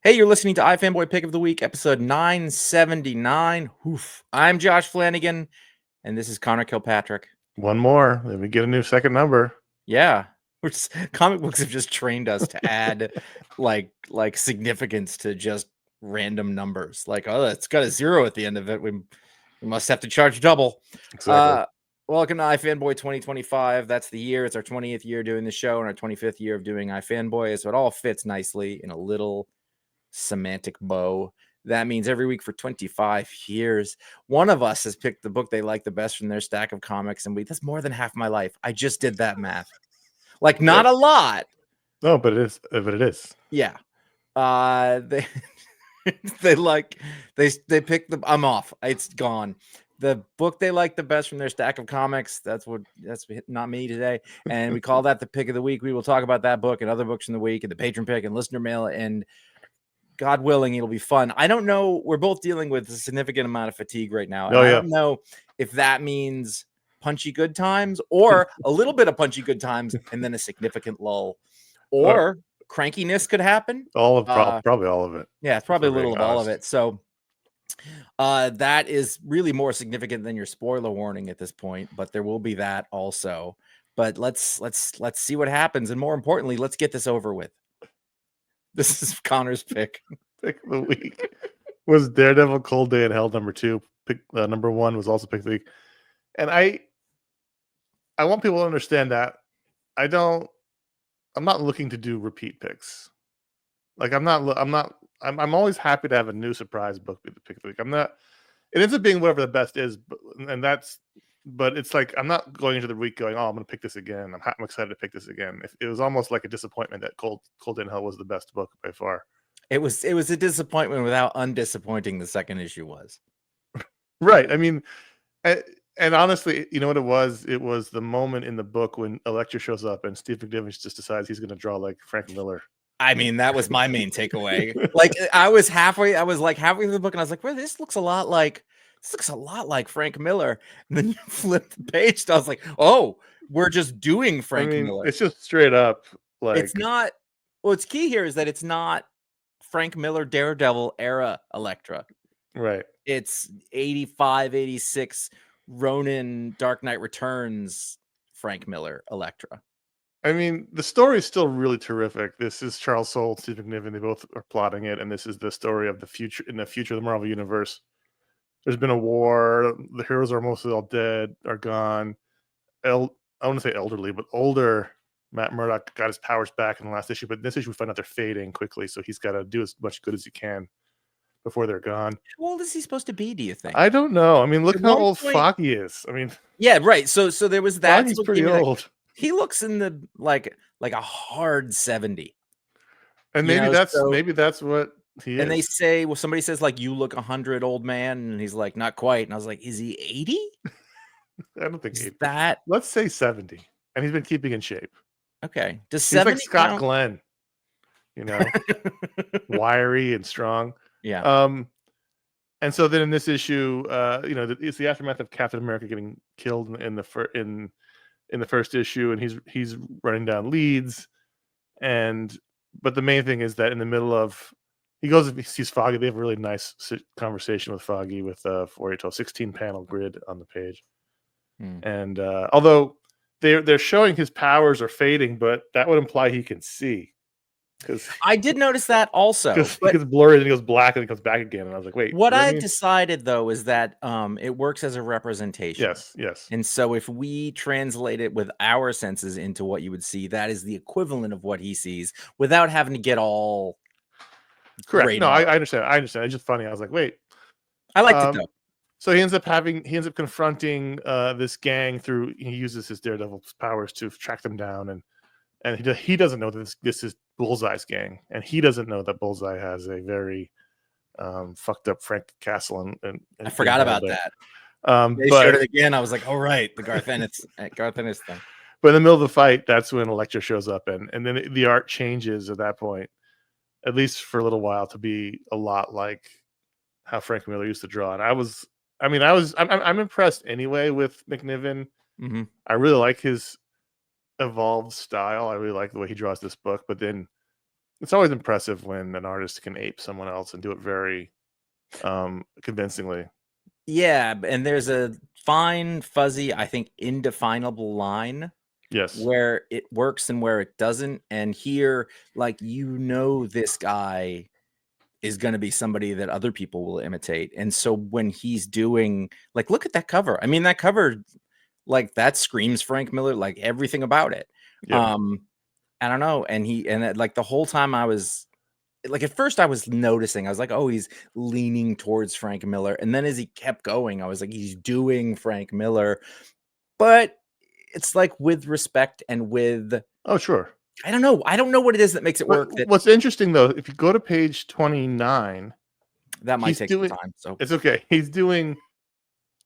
Hey, you're listening to iFanboy Pick of the Week, episode 979. Oof. I'm Josh Flanagan, and this is Connor Kilpatrick. One more. Then we get a new second number. Yeah, comic books have just trained us to add like significance to just random numbers. Like, oh, it's got a 0 at the end of it. We must have to charge double. Exactly. Welcome to iFanboy 2025. That's the year. It's our 20th year doing the show and our 25th year of doing iFanboy. So it all fits nicely in a little semantic bow. That means every week for 25 years, one of us has picked the book they like the best from their stack of comics, and that's more than half my life. I just did that math. Like, not a lot. No, but it is. But it is. Yeah. They they picked the. I'm off. It's gone. The book they like the best from their stack of comics. That's not me today. And we call that the pick of the week. We will talk about that book and other books in the week and the patron pick and listener mail, and God willing, it'll be fun. I don't know. We're both dealing with a significant amount of fatigue right now. And I don't know if that means punchy good times or a little bit of punchy good times and then a significant lull, or crankiness could happen. Probably all of it. Yeah, it's probably a little of all of it. So that is really more significant than your spoiler warning at this point, but there will be that also. But let's see what happens. And more importantly, let's get this over with. This is Connor's pick. Pick of the week was Daredevil Cold Day in Hell #2. Number 1 was also pick of the week. And I want people to understand that I'm not looking to do repeat picks. Like I'm always happy to have a new surprise book be the pick of the week. It ends up being whatever the best is, but it's like I'm not going into the week going, oh, I'm going to pick this again. I'm excited to pick this again. It was almost like a disappointment that Cold Day in Hell was the best book by far. It was a disappointment without undisappointing the second issue was. Right. I mean, and honestly, you know what it was? It was the moment in the book when Elektra shows up and Steve McNiven just decides he's going to draw like Frank Miller. I mean, that was my main takeaway. Like I was halfway through the book and I was like, well, this looks a lot like Frank Miller. And then you flip the page and I was like, oh, we're just doing Frank Miller. It's just straight up like it's not. Well, what's key here is that it's not Frank Miller Daredevil era Elektra. Right. It's 85, 86 Ronin Dark Knight Returns Frank Miller Elektra. I mean, the story is still really terrific. This is Charles Soule, Steve McNiven. They both are plotting it, and this is the story of the future of the Marvel Universe. There's been a war. The heroes are mostly all dead, are gone. I want to say elderly, but older Matt Murdock got his powers back in the last issue. But in this issue, we find out they're fading quickly, so he's got to do as much good as he can before they're gone. How old is he supposed to be, do you think? I don't know. I mean, look how old Foggy is. I mean, yeah, right. So there was that. Foggy's pretty old. Like, he looks in the like a hard 70. And maybe that's what he is. And they say, well, somebody says like, you look 100, old man, and he's like, not quite. And I was like, is he 80? I don't think 80. That. Let's say 70. And he's been keeping in shape. Okay. Does he's 70 like Scott count? Glenn, wiry and strong. Yeah. And so then in this issue, it's the aftermath of Captain America getting killed in the first issue, and he's running down leads, but the main thing is that in the middle of he sees Foggy. They have a really nice conversation with Foggy with 16 panel grid on the page, and although they're showing his powers are fading, but that would imply he can see. Because I did notice that also. Because he gets blurry and he goes black and he comes back again. And I was like, wait. What I've decided, though, is that it works as a representation. Yes. And so if we translate it with our senses into what you would see, that is the equivalent of what he sees without having to get all correct. No, I understand. It's just funny. I was like, wait. I liked it, though. So he ends up confronting this gang he uses his Daredevil powers to track them down, and he doesn't know that this is Bullseye's gang, and he doesn't know that Bullseye has a very fucked up Frank Castle, and I forgot about that. They showed it again. I was like, "Oh right, the Garth Ennis thing." But in the middle of the fight, that's when Elektra shows up, and then the art changes at that point, at least for a little while, to be a lot like how Frank Miller used to draw. And I'm impressed anyway with McNiven. Mm-hmm. I really like his evolved style. I really like the way he draws this book, but then it's always impressive when an artist can ape someone else and do it very convincingly. Yeah, and there's a fine, fuzzy, I think indefinable line Yes. where it works and where it doesn't. And here, like, this guy is going to be somebody that other people will imitate. And so when he's doing, like, look at that cover. I mean, that cover, like, that screams Frank Miller, like everything about it. Yep. I don't know. And like the whole time I was like, at first I was noticing, I was like, oh, he's leaning towards Frank Miller. And then as he kept going, I was like, he's doing Frank Miller. But it's like with respect and with, Oh, sure. I don't know. I don't know what it is that makes it work. What's interesting though, if you go to page 29, That might take some time. So it's okay. He's doing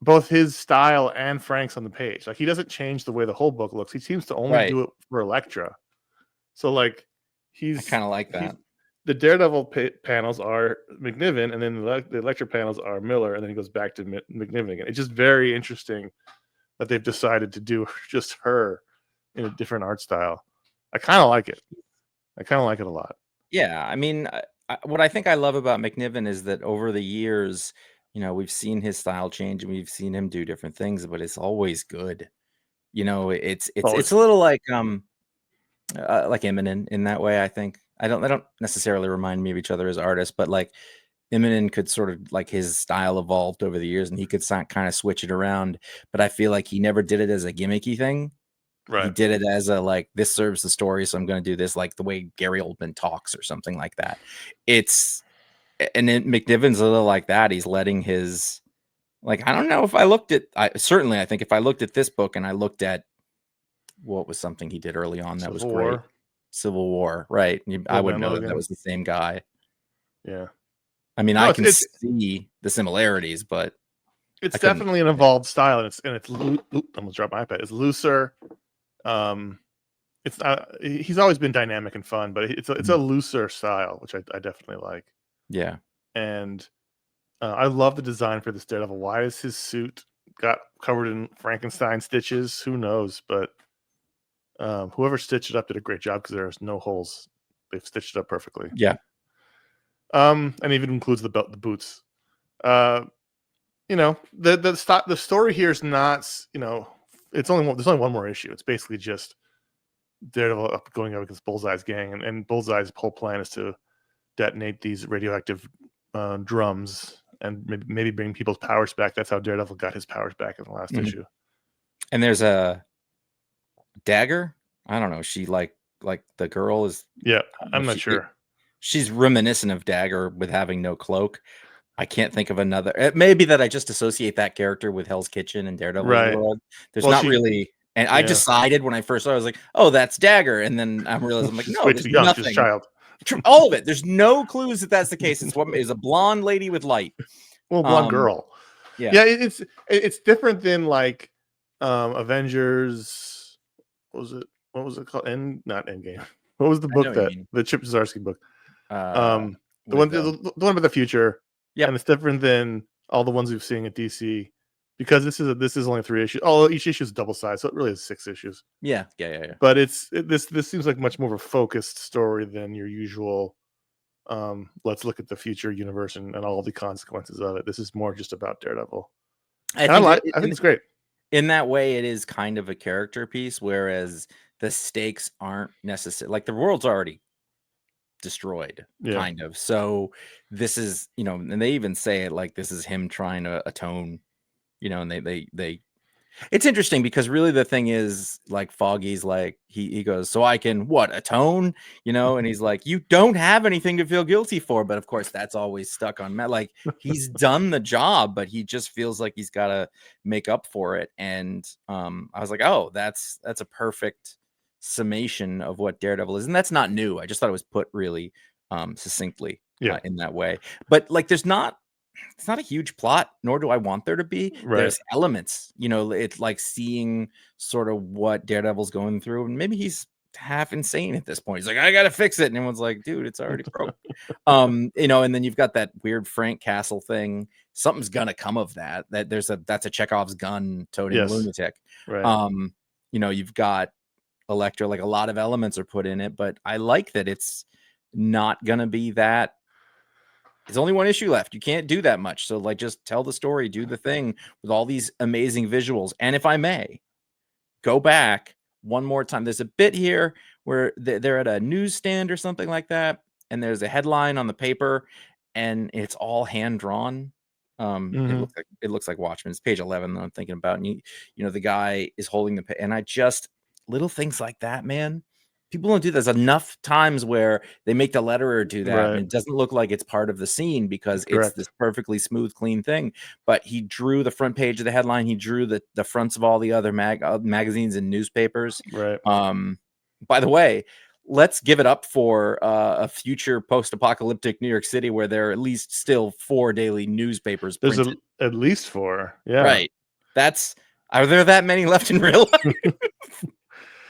both his style and Frank's on the page. Like, he doesn't change the way the whole book looks. He seems to only do it for Elektra. So like, I kind of like that. The Daredevil panels are McNiven, and then the Elektra panels are Miller, and then he goes back to McNiven again. It's just very interesting that they've decided to do just her in a different art style. I kind of like it. I kind of like it a lot. Yeah, I mean, what I think I love about McNiven is that over the years, we've seen his style change and we've seen him do different things, but it's always good. It's a little like Eminem in that way. I think they don't necessarily remind me of each other as artists, but like Eminem could sort of, like, his style evolved over the years and he could kind of switch it around, but I feel like he never did it as a gimmicky thing. Right. He did it as a, like, this serves the story, so I'm going to do this, like the way Gary Oldman talks or something like that. McNiven's a little like that. He's letting his, like, I don't know if I think if I looked at this book and I looked at what was something he did early on that was great. Civil War, right? I wouldn't know that was the same guy. Yeah. I mean, I can see the similarities, but it's definitely an evolved style, and it's almost dropped my iPad. It's looser. He's always been dynamic and fun, but it's a looser style, which I definitely like. Yeah. And I love the design for this Daredevil. Why is his suit got covered in Frankenstein stitches? Who knows? But whoever stitched it up did a great job because there's no holes. They've stitched it up perfectly. Yeah. And even includes the belt, the boots. The story here is not, there's only one more issue. It's basically just Daredevil going up against Bullseye's gang, and Bullseye's whole plan is to detonate these radioactive drums and maybe bring people's powers back. That's how Daredevil got his powers back in the last issue. And there's a dagger. I don't know. She like the girl is. Yeah, I'm not sure. She's reminiscent of Dagger with having no cloak. I can't think of another. It may be that I just associate that character with Hell's Kitchen and Daredevil world. There's not really. And I decided when I first saw it, I was like, oh, that's Dagger. And then I realized, I'm like, no, there's nothing. She's a child. All of it. There's no clues that that's the case. It's what is a blonde lady with light. Well, blonde girl. Yeah. It's different than like Avengers. What was it called? Not Endgame. What was the book the Chip Zdarsky book? The one about the future. Yeah, and it's different than all the ones we've seen at DC because this is only 3 issues. Each issue is double size, so it really is 6 issues. Yeah. But this seems like much more of a focused story than your usual. Let's look at the future universe and all the consequences of it. This is more just about Daredevil. I think it's great. In that way, it is kind of a character piece, whereas the stakes aren't necessary. Like, the world's already destroyed, kind of. So this is, and they even say it like this is him trying to atone, and they it's interesting because really the thing is, like, Foggy's like, he goes, so I can atone, and he's like, you don't have anything to feel guilty for. But of course that's always stuck on Matt. Like, he's done the job, but he just feels like he's got to make up for it. And I was like, oh, that's a perfect summation of what Daredevil is. And that's not new. I just thought it was put really succinctly in that way. But like, it's not a huge plot, nor do I want there to be. Right. There's elements, it's like seeing sort of what Daredevil's going through, and maybe he's half insane at this point. He's like, I gotta fix it, and everyone's like, dude, it's already broke. And then you've got that weird Frank Castle thing. Something's gonna come of that. That's a Chekhov's gun toting lunatic. Right. You've got Elektra, like, a lot of elements are put in it, but I like that it's not gonna be that. There's only one issue left. You can't do that much. So like, just tell the story, do the thing with all these amazing visuals. And if I may, go back one more time. There's a bit here where they're at a newsstand or something like that, and there's a headline on the paper, and it's all hand drawn. It looks like Watchmen. It's page 11 that I'm thinking about, and you know the guy is holding the and I just little things like that, man. People don't do this enough times where they make the letterer do that, Right. and it doesn't look like it's part of the scene because it's Correct. this perfectly smooth, clean thing. But he drew the front page of the headline. He drew the fronts of all the other magazines and newspapers. Right. By the way, let's give it up for a future post-apocalyptic New York City where there are at least still 4 daily newspapers There's printed. at least 4. Yeah. Right. Are there that many left in real life?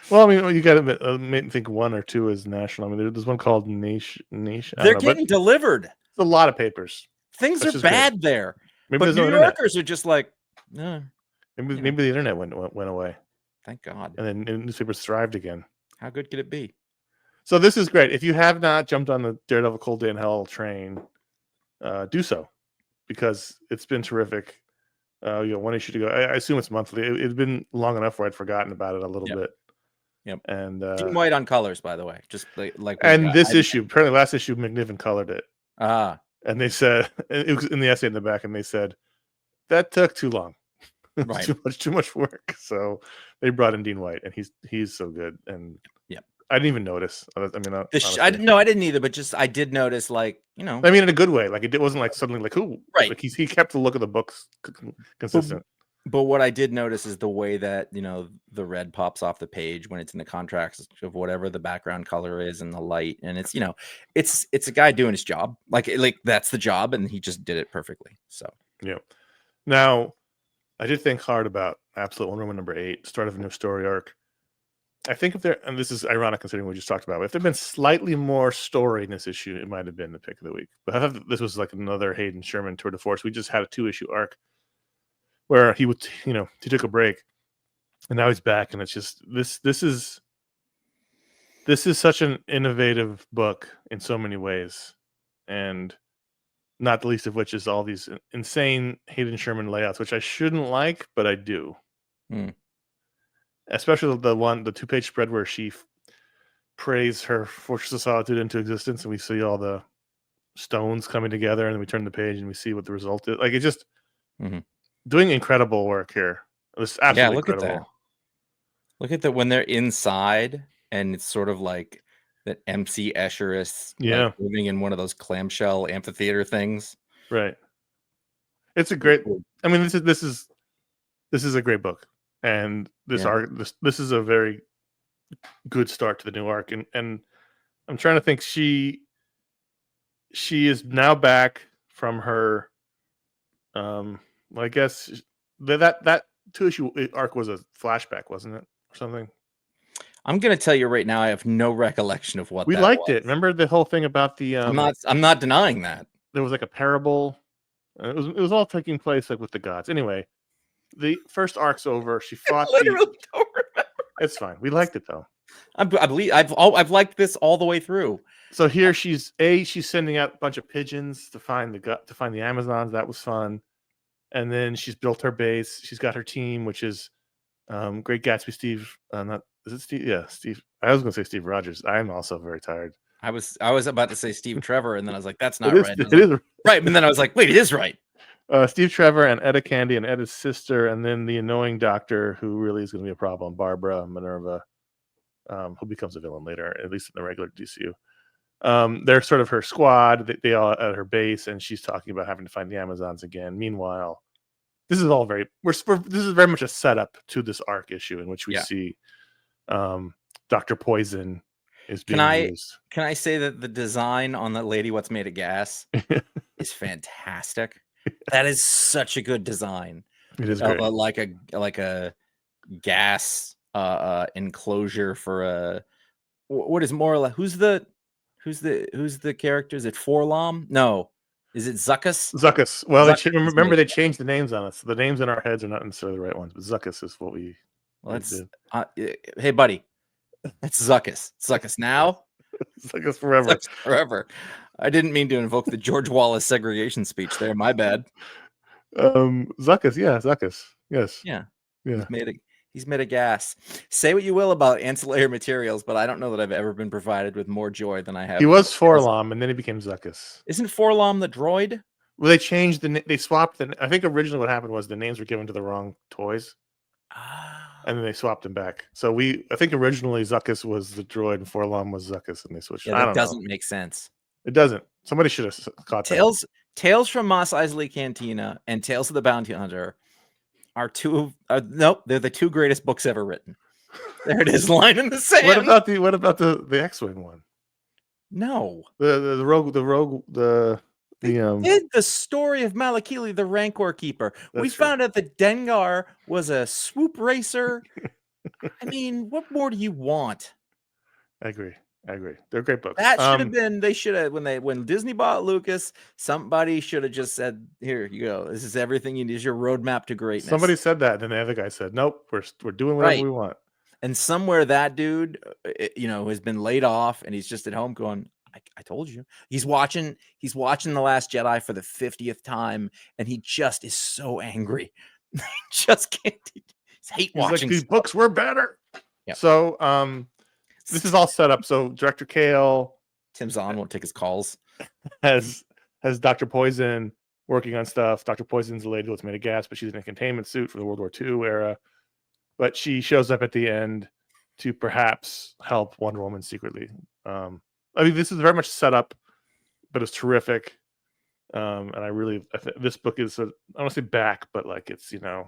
Well, I mean, you got to think 1 or 2 is national. I mean, there's one called Nation. They're getting delivered. It's a lot of papers. Things are bad there. Maybe but New Yorkers are just like, maybe the internet went away. Thank God. And then newspapers thrived again. How good could it be? So this is great. If you have not jumped on the Daredevil Cold Day in Hell train, do so, because it's been terrific. 1 issue to go. I assume it's monthly. It's been long enough where I'd forgotten about it a little bit. Yep. And Dean White on colors, by the way, just like. And this issue, apparently, last issue, McNiven colored it. And they said it was in the essay in the back, and they said that took too long. Right. too much work. So they brought in Dean White, and he's so good. And I didn't even notice. I mean, I didn't either, but just I did notice, like, I mean, in a good way. Like it wasn't like suddenly like who, right? Like he kept the look of the books consistent. But what I did notice is the way that the red pops off the page when it's in the contrast of whatever the background color is and the light, and it's it's a guy doing his job, like that's the job, and he just did it perfectly. So Now, I did think hard about Absolute Wonder Woman number 8, start of a new story arc. I think if there, and this is ironic considering what we just talked about, if there'd been slightly more story in this issue, it might have been the pick of the week. But I thought this was like another Hayden Sherman tour de force. We just had a 2-issue arc where he would, he took a break, and now he's back, and it's just this is such an innovative book in so many ways, and not the least of which is all these insane Hayden Sherman layouts, which I shouldn't like, but I do. Especially the 2-page spread where she prays her Fortress of Solitude into existence, and we see all the stones coming together, and then we turn the page and we see what the result is. Like, it's just doing incredible work here. It's absolutely incredible. At that. Look at that when they're inside, and it's sort of like that MC Escher is moving in one of those clamshell amphitheater things. Right. It's a great. I mean, this is a great book. And this arc, this is a very good start to the new arc, and I'm trying to think. She is now back from her. I guess that 2-issue arc was a flashback, wasn't it, or something? I'm gonna tell you right now, I have no recollection of what we liked it. Remember the whole thing about the? I'm not denying that there was like a parable. It was all taking place like with the gods. Anyway. The first arc's over. She fought. I literally don't remember. It's fine. We liked it though. I believe I've liked this all the way through. So here she's sending out a bunch of pigeons to find the Amazons. That was fun. And then she's built her base. She's got her team, which is Great Gatsby Steve. Is it Steve? Yeah, Steve. I was going to say Steve Rogers. I'm also very tired. I was about to say Steve Trevor, and then I was like, that's not right. It is right. And then I was like, wait, it is right. Steve Trevor and Etta Candy and Etta's sister, and then the annoying doctor who really is going to be a problem, Barbara Minerva, who becomes a villain later, at least in the regular DCU. They're sort of her squad. They all at her base, and she's talking about having to find the Amazons again. Meanwhile, this is all this is very much a setup to this arc issue in which we see Dr. Poison is being used. Can I say that the design on that lady, what's made of gas, is fantastic. That is such a good design. It is great. Like a gas enclosure for a what is more or less who's the character? Is it Forlom? No, is it Zuckus? Zuckus. Well, remember they changed the names on us. The names in our heads are not necessarily the right ones, but Zuckus is what we. Well, that's hey buddy, that's Zuckus. Zuckus now. Zuckus forever. Zuckus forever. I didn't mean to invoke the George Wallace segregation speech there. My bad. Zuckus, yeah, Zuckus. Yes. Yeah. Yeah. He's made a gas. Say what you will about ancillary materials, but I don't know that I've ever been provided with more joy than I have. He was Forlom, and then he became Zuckus. Isn't Forlom the droid? Well, they changed they swapped I think originally what happened was the names were given to the wrong toys. And then they swapped them back. So I think originally Zuckus was the droid and Forlom was Zuckus, and they switched. Yeah, that doesn't make sense. It doesn't. Somebody should have caught that. Tales from Mos Eisley Cantina and Tales of the Bounty Hunter are they're the two greatest books ever written. There it is, line in the sand. What about the X-Wing one? No. The rogue They did the story of Malakili, the Rancor Keeper. We found out that Dengar was a swoop racer. I mean, what more do you want? I agree. They're great books. That should have been. They should have when Disney bought Lucas. Somebody should have just said, "Here you go. This is everything you need. Is your roadmap to greatness." Somebody said that, and then the other guy said, "Nope, we're doing whatever we want." And somewhere that dude, has been laid off, and he's just at home going, I told you. He's watching The Last Jedi for the 50th time, and he just is so angry. Just can't. He's hate watching. Like, these books were better. Yep. So this is all set up. So Director Kale, Tim Zahn won't take his calls. Has Dr. Poison working on stuff. Dr. Poison's a lady who's made of gas, but she's in a containment suit for the World War II era. But she shows up at the end to perhaps help Wonder Woman secretly. I mean, this is very much set up, but it's terrific. And this book is, I don't want to say back, but like it's, the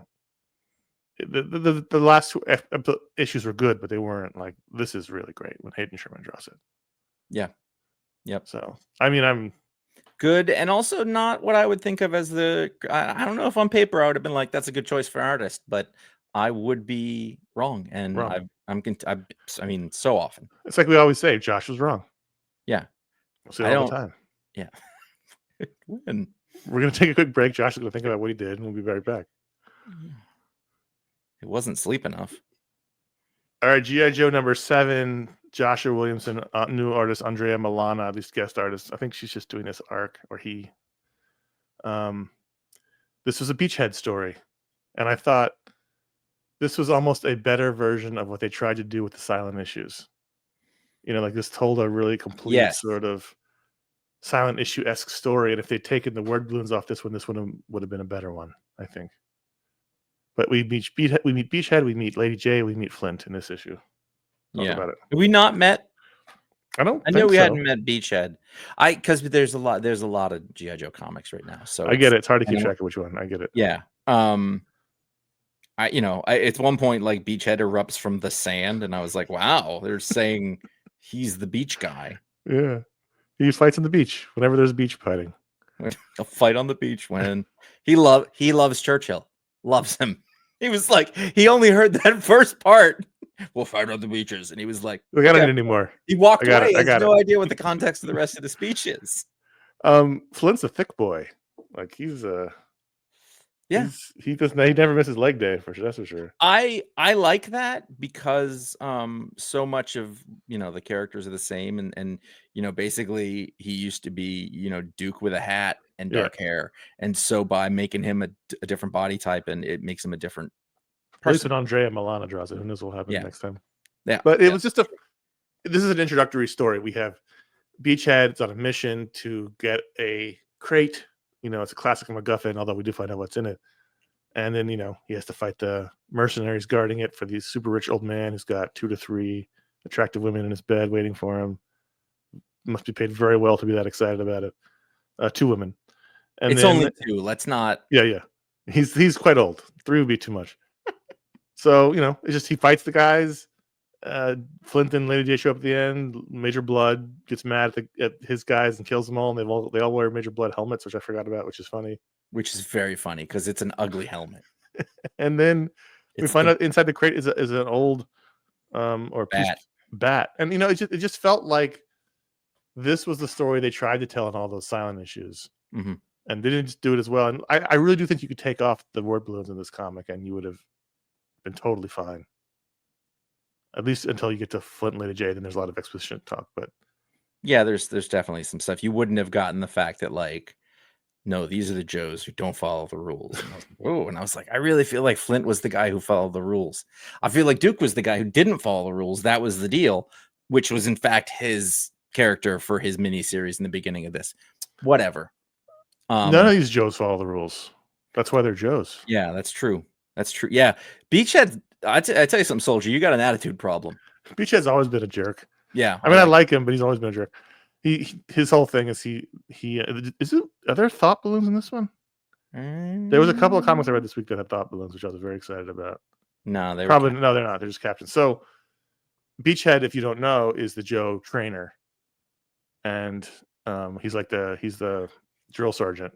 last two issues were good, but they weren't like, this is really great when Hayden Sherman draws it. Yeah. Yep. So, I mean, I'm good. And also not what I would think of as I don't know if on paper I would have been like, that's a good choice for an artist, but I would be wrong. And I mean, so often. It's like we always say, Josh was wrong. Yeah. We'll say it all the time. Yeah. When? We're going to take a quick break. Josh is going to think about what he did, and we'll be right back. It wasn't sleep enough. All right, G.I. Joe number 7, Joshua Williamson, new artist, Andrea Milana, these guest artists. I think she's just doing this arc, or he. This was a Beachhead story, and I thought this was almost a better version of what they tried to do with the silent issues. Like this told a really complete sort of silent issue-esque story, and if they'd taken the word balloons off this one would have been a better one, I think. But we meet Beachhead, we meet Lady J, we meet Flint in this issue. Talk about it. Have we not met? I know we hadn't met Beachhead. Because there's a lot of G.I. Joe comics right now. So I get it. It's hard to keep track of which one. I get it. Yeah. At one point, like Beachhead erupts from the sand, and I was like, wow, they're saying he's the beach guy. Yeah. He fights on the beach whenever there's beach fighting. He'll fight on the beach when he loves Churchill. Loves him. He was like, he only heard that first part. We'll fight on the beaches. And he was like, we got it anymore. He walked away. He has no idea what the context of the rest of the speech is. Flint's a thick boy. Like he's he never misses leg day for sure. That's for sure. I like that because so much of the characters are the same and basically he used to be Duke with a hat and dark hair, and so by making him a different body type, and it makes him a different person. At least when Andrea Milana draws it, who knows what will happen next time. Yeah, but it was just this is an introductory story. We have Beachhead's on a mission to get a crate. It's a classic MacGuffin, although we do find out what's in it. And then, he has to fight the mercenaries guarding it for the super rich old man who's got 2 to 3 attractive women in his bed waiting for him. Must be paid very well to be that excited about it. 2 women. And it's only 2. Let's not. Yeah. He's quite old. 3 would be too much. So, it's just he fights the guys. Flint and Lady J show up at the end. Major Blood gets mad at his guys and kills them all. And they all wear Major Blood helmets, which I forgot about, which is funny. Which is very funny because it's an ugly helmet. And then we find out inside the crate is an old or bat. And it just felt like this was the story they tried to tell in all those silent issues. Mm-hmm. And they didn't just do it as well. And I really do think you could take off the word balloons in this comic and you would have been totally fine. At least until you get to Flint and Lady J, then there's a lot of exposition talk. But Yeah, there's definitely some stuff you wouldn't have gotten the fact that like, no, these are the Joes who don't follow the rules. And I was like, whoa, and I was like, I really feel like Flint was the guy who followed the rules. I feel like Duke was the guy who didn't follow the rules. That was the deal, which was in fact his character for his miniseries in the beginning of this. Whatever. None of these Joes follow the rules. That's why they're Joes. Yeah, that's true. That's true. Yeah, Beachhead. I tell you something, Soldier. You got an attitude problem. Beachhead's always been a jerk. Yeah, I mean, I like him, but he's always been a jerk. His whole thing is are there thought balloons in this one? There was a couple of comics I read this week that had thought balloons, which I was very excited about. No, they're probably no, they're not. They're just captions. So Beachhead, if you don't know, is the Joe trainer, and he's the drill sergeant,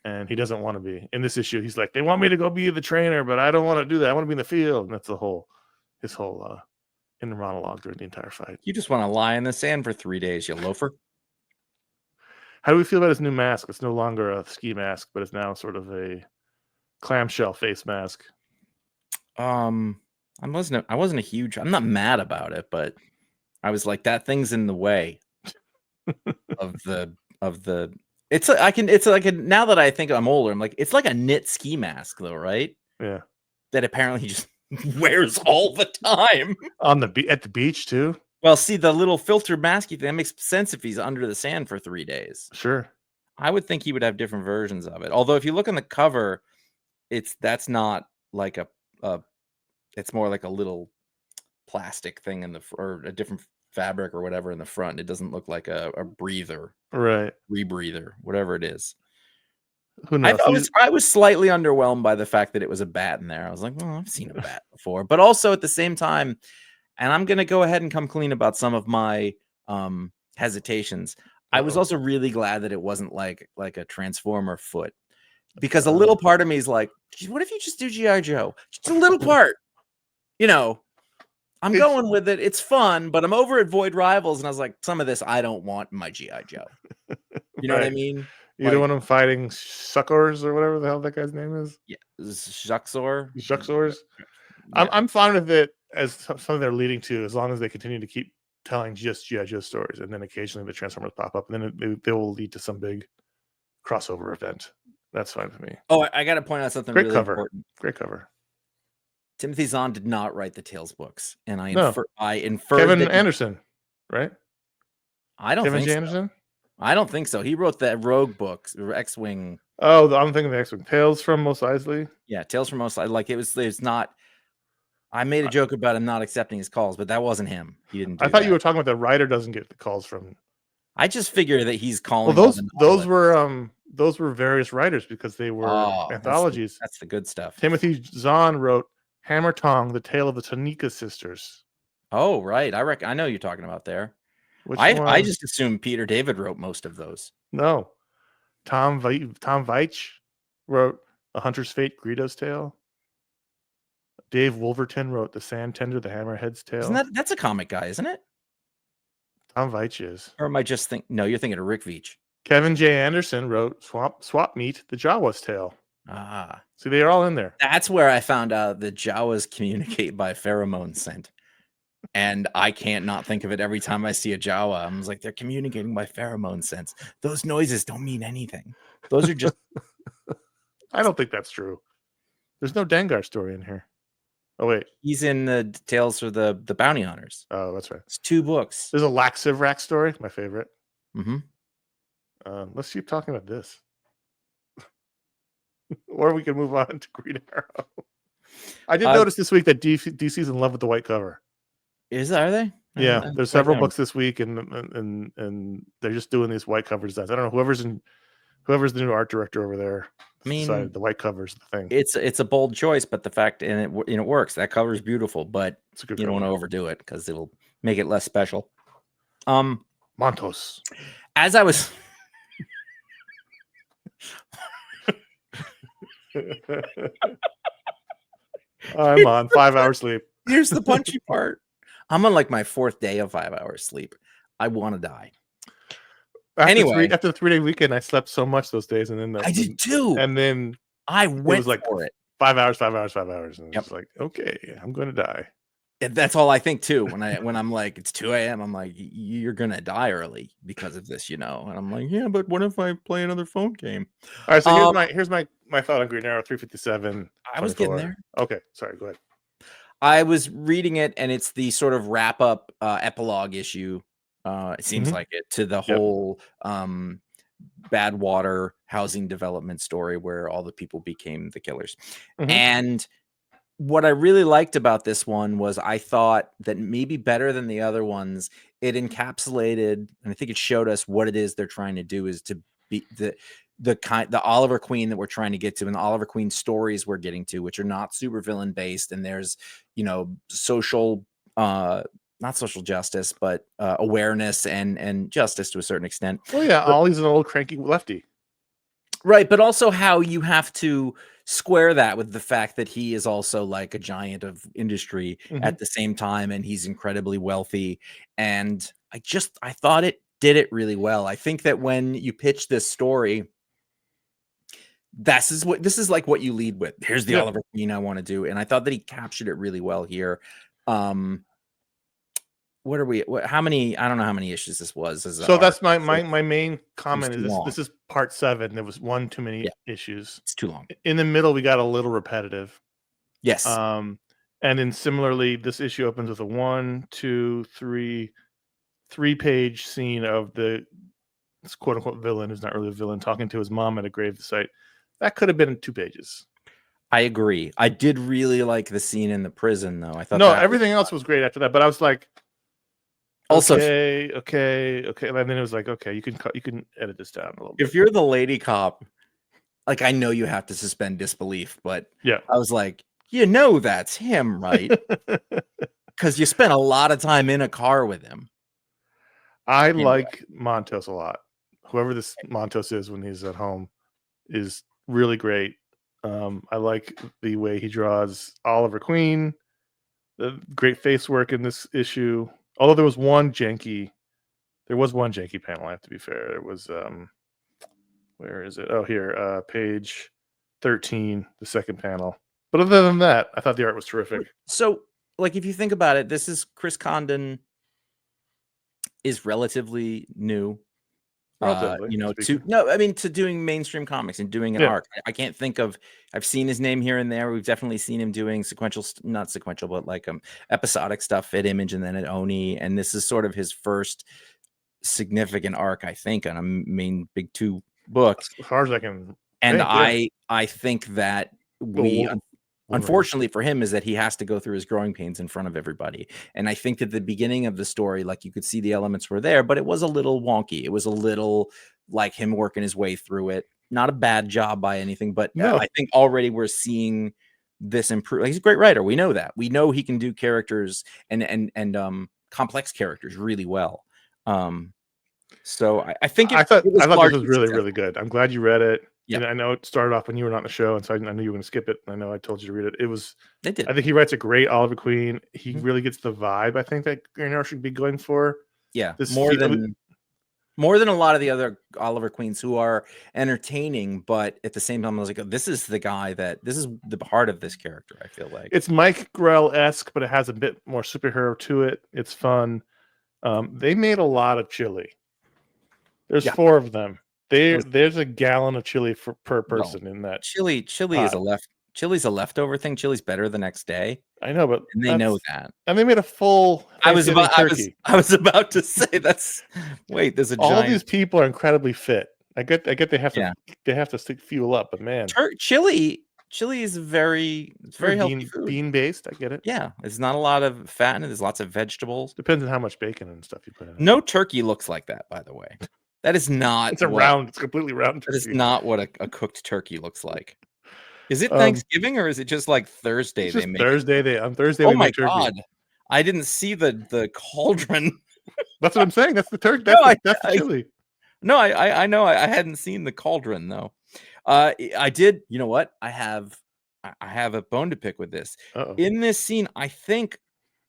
and he doesn't want to be in this issue. He's like, they want me to go be the trainer, but I don't want to do that. I want to be in the field, and that's his whole inner monologue during the entire fight. You just want to lie in the sand for 3 days, you loafer. How do we feel about his new mask? It's no longer a ski mask, but it's now sort of a clamshell face mask. I wasn't I'm not mad about it, but I was like, that thing's in the way of the now that I think I'm older, I'm like, it's like a knit ski mask though, right? Yeah. That apparently just wears all the time. At the beach too? Well, see, the little filter masky thing, that makes sense if he's under the sand for 3 days. Sure. I would think he would have different versions of it. Although if you look on the cover, that's not like it's more like a little plastic thing or a different fabric or whatever in the front. It doesn't look like a breather, right? Rebreather, whatever it is. Who knows? I was slightly underwhelmed by the fact that it was a bat in there. I was like, well, I've seen a bat before, but also at the same time, and I'm gonna go ahead and come clean about some of my hesitations. I was also really glad that it wasn't like a Transformer foot, because a little part of me is like, what if you just do G.I. Joe? Just a little part, I'm going with it. It's fun, but I'm over at Void Rivals, and I was like, some of this I don't want in my G.I. Joe. You know what I mean? You don't want him fighting suckers or whatever the hell that guy's name is? Yeah, Shuxor. Shuxors. Yeah. I'm fine with it as something they're leading to, as long as they continue to keep telling just G.I. Joe stories, and then occasionally the Transformers pop up, and then they will lead to some big crossover event. That's fine with me. Oh, I got to point out something really important. Great cover. Timothy Zahn did not write the Tales books, and I inferred Kevin Anderson, right? I don't think so. I don't think so. He wrote that Rogue books, X-Wing. Oh, I'm thinking the X-Wing. Tales from Mos Eisley. Yeah, Tales from Mos Eisley. Like it's not. I made a joke about him not accepting his calls, but that wasn't him. He didn't. I thought you were talking about the writer doesn't get the calls from. I just figured that he's calling. Well, those were various writers because they were anthologies. That's the good stuff. Timothy Zahn wrote Hammer Tong: The Tale of the Tanika Sisters. Oh, right. I know you're talking about there. I just assumed Peter David wrote most of those. No, Tom Veitch wrote A Hunter's Fate: Greedo's Tale. Dave Wolverton wrote The Sand Tender, The Hammerhead's Tale. That's a comic guy, isn't it? Tom Veitch is. Or am I just thinking? No, you're thinking of Rick Veitch. Kevin J. Anderson wrote Swap Meet: The Jawa's Tale. Ah, see, they are all in there. That's where I found out that Jawas communicate by pheromone scent, and I can't not think of it every time I see a Jawa. I'm like, they're communicating by pheromone scents. Those noises don't mean anything. Those are just. I don't think that's true. There's no Dengar story in here. Oh wait, he's in the Tales for the Bounty Hunters. Oh, that's right. It's 2 books. There's a Laxiv Rack story, my favorite. Mm-hmm. Let's keep talking about this. Or we can move on to Green Arrow. I did notice this week that DC's in love with the white cover. Are they? Yeah, there's several books this week, and they're just doing these white cover designs. I don't know whoever's the new art director over there. I mean, decided the white cover is the thing. It's a bold choice, but the fact and it works. That cover is beautiful, but you don't want to overdo it because it will make it less special. Montos. As I was. I'm on 5 hours sleep. Here's the punchy part. I'm on like my 4th day of 5 hours sleep. I want to die. After the 3-day weekend, I slept so much those days, and then I did too. And then I went it was like for it. 5 hours, and it's like, okay, I'm going to die. That's all I think too. When I'm like, it's 2 a.m., I'm like, you're gonna die early because of this, And I'm like, yeah, but what if I play another phone game? All right, so here's my thought on Green Arrow 357. I was getting there. Okay, sorry, go ahead. I was reading it, and it's the sort of wrap up epilogue issue. It seems like it to the whole Badwater housing development story where all the people became the killers. And what I really liked about this one was I thought that maybe better than the other ones, it encapsulated, and I think it showed us what it is they're trying to do is to be the Oliver Queen that we're trying to get to, and the Oliver Queen stories we're getting to, which are not super villain based, and there's social not social justice, but awareness and justice to a certain extent. Oh yeah, Ollie's an old cranky lefty. Right, but also how you have to square that with the fact that he is also like a giant of industry at the same time, and he's incredibly wealthy. And I thought it did it really well. I think that when you pitch this story, this is like what you lead with. Here's the Oliver Queen I want to do, and I thought that he captured it really well here. What are we? How many? I don't know how many issues this was. So that's my main comment is this is part 7. There was one too many issues. It's too long. In the middle, we got a little repetitive. Yes. And then similarly, this issue opens with a 1, 2, 3-page scene of the quote unquote villain, who's not really a villain, talking to his mom at a grave site. That could have been 2 pages. I agree. I did really like the scene in the prison, though. I thought everything else was great after that, but I was like, also, okay, and then it was like, okay, you can edit this down a little bit. If you're the lady cop, like I know you have to suspend disbelief, but I was like, that's him, right? Because you spent a lot of time in a car with him. I like Montos a lot. Whoever this Montos is when he's at home is really great. I like the way he draws Oliver Queen. The great face work in this issue. Although there was one janky panel, I have to be fair. It was where is it? Oh, here, page 13, the second panel. But other than that, I thought the art was terrific. So, like, if you think about it, this is Chris Condon is relatively new. To doing mainstream comics and doing an arc. I can't think of. I've seen his name here and there. We've definitely seen him doing not sequential, but like episodic stuff at Image and then at Oni. And this is sort of his first significant arc, I think, on a main big 2 book. As far as I can. And I think that unfortunately for him is that he has to go through his growing pains in front of everybody. And I think that the beginning of the story, like you could see the elements were there, but it was a little wonky. It was a little like him working his way through it. Not a bad job by anything, but I think already we're seeing this improve. Like, he's a great writer. We know that. We know he can do characters and complex characters really well. So I think I thought this was really, really good. I'm glad you read it. Yeah, and I know it started off when you were not on the show, and so I knew you were going to skip it. I know I told you to read it. I think he writes a great Oliver Queen. He really gets the vibe I think that Green Arrow should be going for. Yeah, more than a lot of the other Oliver Queens who are entertaining, but at the same time, I was like, this is the guy this is the heart of this character. I feel like it's Mike Grell-esque, but it has a bit more superhero to it. It's fun. They made a lot of chili. There's 4 of them. There's a gallon of chili per person in that. Chili is Chili's a leftover thing. Chili's better the next day. I know, but they know that. And they made a full. I was about to say that's. Wait, there's all these people are incredibly fit. I get they have to fuel up, but man, chili is very healthy food. Bean based. I get it. Yeah, there's not a lot of fat in it. There's lots of vegetables. Depends on how much bacon and stuff you put in it. No turkey looks like that, by the way. That is not. It's it's completely round. That is not what a cooked turkey looks like. Is it Thanksgiving or is it just like Thursday? It's just Thursday. On Thursday. Oh my God! I didn't see the cauldron. That's what I'm saying. That's the turkey. That's the chili. No, I know. I hadn't seen the cauldron though. I did. You know what? I have a bone to pick with this. In this scene, I think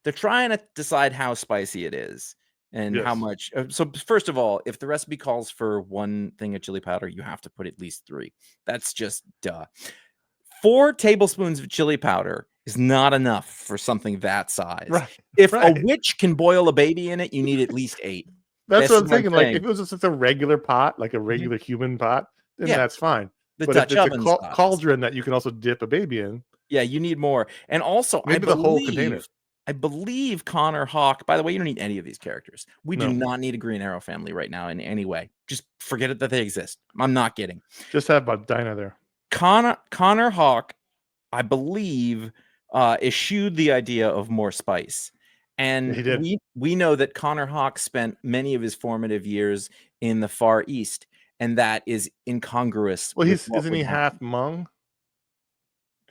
they're trying to decide how spicy it is. And how much? So first of all, if the recipe calls for 1 thing of chili powder, you have to put at least 3. That's just duh. 4 tablespoons of chili powder is not enough for something that size. Right. If a Right. witch can boil a baby in it, you need at least 8. That's This what is I'm what I'm thinking. Like, if saying. it was just a regular pot, like a regular human pot, then Yeah, that's fine. the But if Dutch it's a oven size. cauldron that you can also dip a baby in, Yeah, you need more. And also, maybe the whole container. I believe Connor Hawk. By the way, you don't need any of these characters. We do No. not need a Green Arrow family right now in any way. Just forget it that they exist. I'm not kidding. Just have Dinah there. Connor Hawk, I believe, eschewed the idea of more spice. And He did. we know that Connor Hawk spent many of his formative years in the Far East, and that is incongruous. Well, with what isn't would he happen. half Hmong?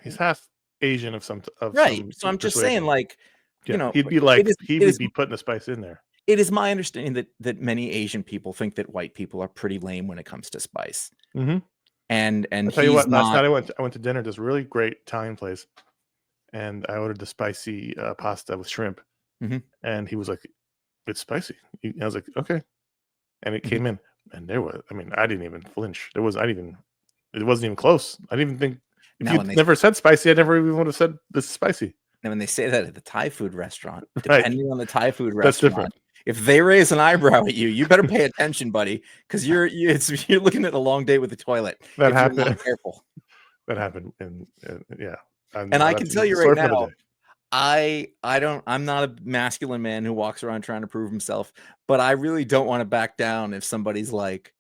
He's half Asian of some Right. So I'm just saying, persuasion. like, Yeah, you know, he'd be like he it would is be putting the spice in there. it is my understanding that many Asian people think that white people are pretty lame when it comes to spice. Mm-hmm. And I'll tell you he's what. Last not. night I went to dinner at this really great Italian place, and I ordered the spicy pasta with shrimp. Mhm. And he was like, "It's spicy." I was like, "Okay," and it came in, and there was. I mean, I didn't even flinch. It wasn't even close. I didn't even think. If Now, you when they never said spicy, I never even would have said this is spicy. Now, when they say that at the Thai food restaurant, Right. depending on the Thai food That's restaurant, different. if they raise an eyebrow at you, you better pay attention, buddy, because you're looking at a long day with the toilet. That if you're not happened. careful. That happened, and yeah. And I can tell you right story for another now, day. I'm not a masculine man who walks around trying to prove himself, but I really don't want to back down if somebody's like,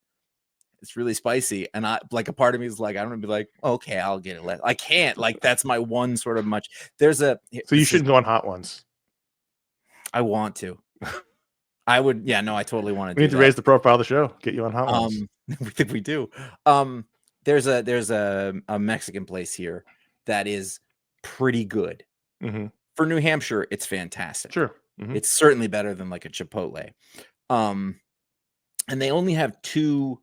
it's really spicy, and I like a part of me is like, I don't want to be like, okay, I'll get it. I can't. Like, that's my one sort of much. So you shouldn't go on hot ones. I want to. I would. Yeah, no, I totally want to. We need to raise the profile of the show. Get you on hot ones. We do. There's a Mexican place here that is pretty good. Mm-hmm. For New Hampshire, it's fantastic. Sure. Mm-hmm. It's certainly better than like a Chipotle. And they only have 2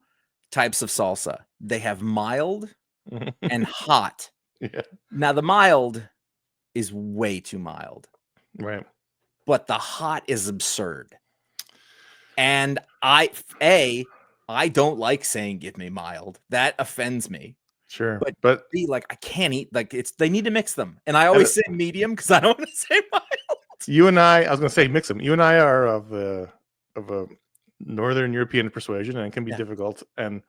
types of salsa. They have mild and hot. Yeah. Now the mild is way too mild. Right. But the hot is absurd. And I don't like saying give me mild. That offends me. Sure. But be like, I can't eat, like, they need to mix them. And I always say medium because I don't want to say mild. You and I was gonna say mix them. You and I are of a Northern European persuasion, and it can be difficult. And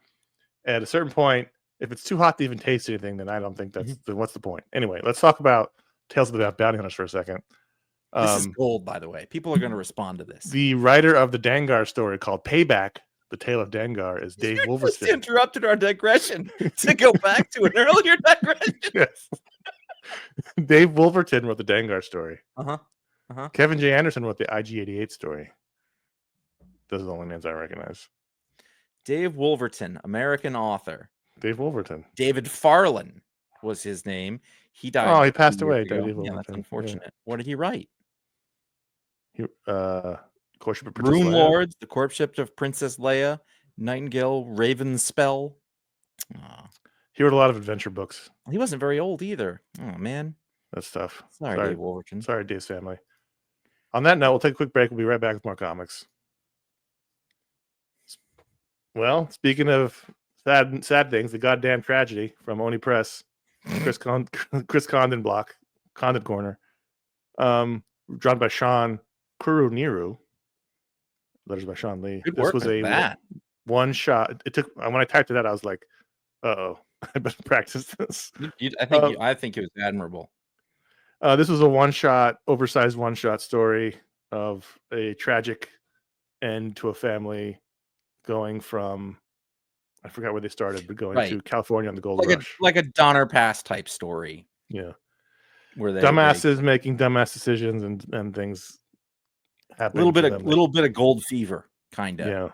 at a certain point, if it's too hot to even taste anything, then I don't think then what's the point? Anyway, let's talk about Tales of the Bounty Hunters for a second. This is gold, by the way. People are going to respond to this. The writer of the Dangar story called Payback, The Tale of Dangar, is Dave Wolverton. Just interrupted our digression to go back to an earlier digression. Yes. Dave Wolverton wrote the Dangar story. Kevin J. Anderson wrote the IG-88 story. Those are the only names I recognize. Dave Wolverton, American author. Dave Wolverton. David Farland was his name. He died. Oh, he passed away. Yeah, that's unfortunate. Yeah. What did he write? Courtship of Princess Rune Leia. Lords, The Courtship of Princess Leia, Nightingale, Raven's Spell. Oh. He wrote a lot of adventure books. He wasn't very old either. Oh, man. That's tough. Sorry, Dave Wolverton. Sorry, Dave's family. On that note, we'll take a quick break. We'll be right back with more comics. Well, speaking of sad things, the goddamn tragedy from Oni Press, Chris Condon block, Condon Corner, drawn by Sean Kuruniru, letters by Sean Lee. This was a one shot. It took when I typed it out, I was like, "Uh-oh, I better practice this." I think it was admirable. This was a oversized one-shot story of a tragic end to a family going from, I forgot where they started, but going to California on the Gold Rush. Like a Donner Pass type story. Yeah. Where dumbasses making dumbass decisions and things happening. A little bit of gold fever, kind of. Yeah.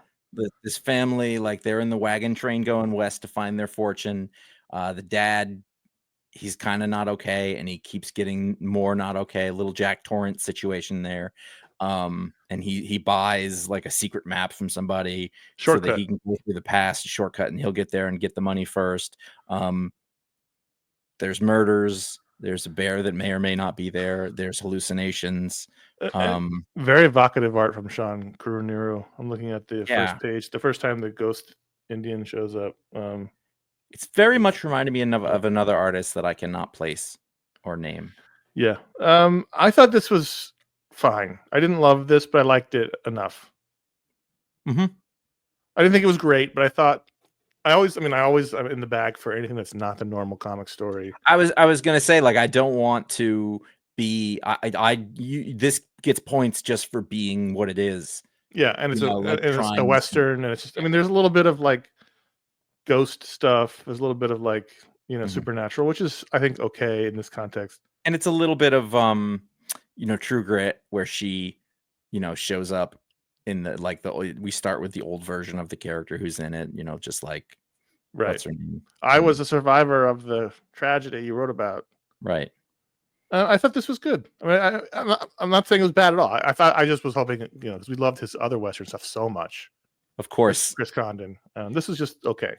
This family, like, they're in the wagon train going west to find their fortune. The dad, he's kind of not okay, and he keeps getting more not okay. A little Jack Torrance situation there. And he buys like a secret map from somebody so that he can go through the past, shortcut, and he'll get there and get the money first. There's murders. There's a bear that may or may not be there. There's hallucinations. Very evocative art from Sean Kuruniru. I'm looking at the first page. The first time the ghost Indian shows up. It's very much reminded me of another artist that I cannot place or name. Yeah. I thought this was fine. I didn't love this, but I liked it enough. Mm-hmm. I didn't think it was great, but I thought I'm in the bag for anything that's not the normal comic story. I was gonna say, like, I don't want to be. This gets points just for being what it is. Yeah, and it's Like it's a trying. Western, and it's just. I mean, there's a little bit of like ghost stuff. There's a little bit of like supernatural, which is I think okay in this context. And it's a little bit of True Grit, where she shows up in we start with the old version of the character who's in it, just like Right. what's her name? I was a survivor of the tragedy you wrote about. Right. I thought this was good. I mean, I'm not saying it was bad at all. I just was hoping, because we loved his other Western stuff so much. Of course. Chris Condon. This is just okay.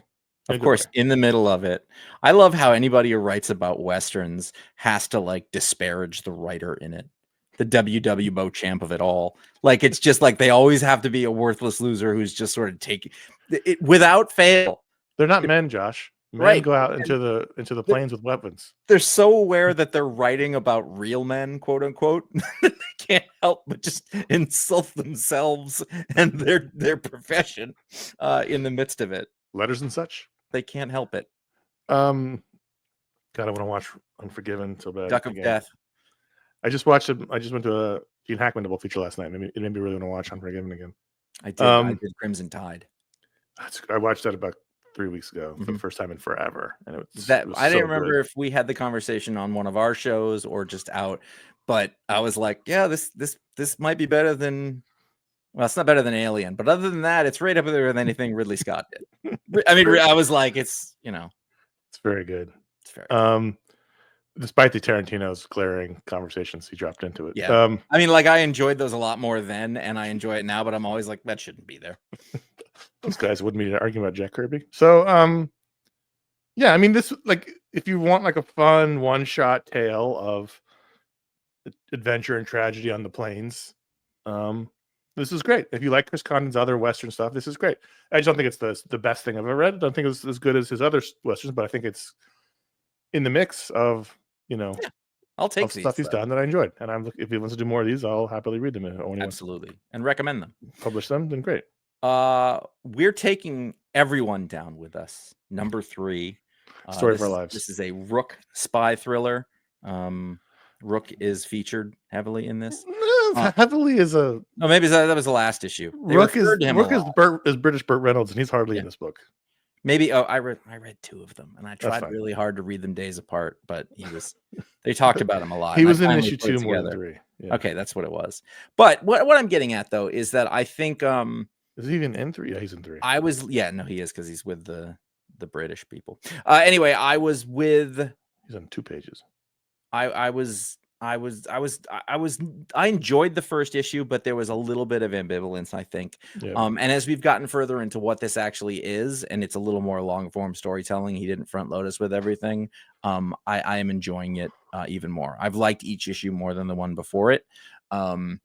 Of course, in the middle of it. I love how anybody who writes about Westerns has to like disparage the writer in it. The WW Beauchamp of it all. Like, it's just like they always have to be a worthless loser who's just sort of taking it without fail. They're not men, Josh. Men go out into the plains with weapons. They're so aware that they're writing about real men, quote unquote. They can't help but just insult themselves and their profession in the midst of it. Letters and such. They can't help it. God, I want to watch Unforgiven so bad. Duck of Death. I just watched it. I just went to a Gene Hackman double feature last night. It made me really want to watch Unforgiven again. I did Crimson Tide. I watched that about 3 weeks ago for the first time in forever, and it was I didn't remember if we had the conversation on one of our shows or just out, but I was like, yeah, this might be better than. Well, it's not better than Alien, but other than that, it's right up there with anything Ridley Scott did. I mean, I was like, it's very good. It's very good. Despite the Tarantino's glaring conversations he dropped into it. Yeah. I mean, like, I enjoyed those a lot more then, and I enjoy it now, but I'm always like, that shouldn't be there. Those guys wouldn't be arguing about Jack Kirby. So, yeah, I mean, this, like, if you want like a fun one-shot tale of adventure and tragedy on the plains, this is great. If you like Chris Condon's other Western stuff, this is great. I just don't think it's the best thing I've ever read. I don't think it's as good as his other Westerns, but I think it's in the mix of, I'll take stuff he's done that I enjoyed. And if he wants to do more of these, I'll happily read them. Absolutely. And recommend them. Publish them, then great. We're taking everyone down with us. Number 3. Story of Our Lives. This is a Rook spy thriller. Rook is featured heavily in this. Heavily is a no, maybe that was the last issue. Rook is British Burt Reynolds, and he's hardly in this book. Maybe I read 2 of them, and I tried really hard to read them days apart, but they talked about him a lot. He was in issue 2 more than 3. Yeah. Okay, that's what it was. But what I'm getting at though is that I think is he even in 3? Yeah, he's in 3. He is, because he's with the British people. Anyway, I he's on 2 pages. I enjoyed the first issue, but there was a little bit of ambivalence, I think. Yeah. And as we've gotten further into what this actually is, and it's a little more long form storytelling, he didn't front load us with everything. I am enjoying it even more. I've liked each issue more than the one before it. I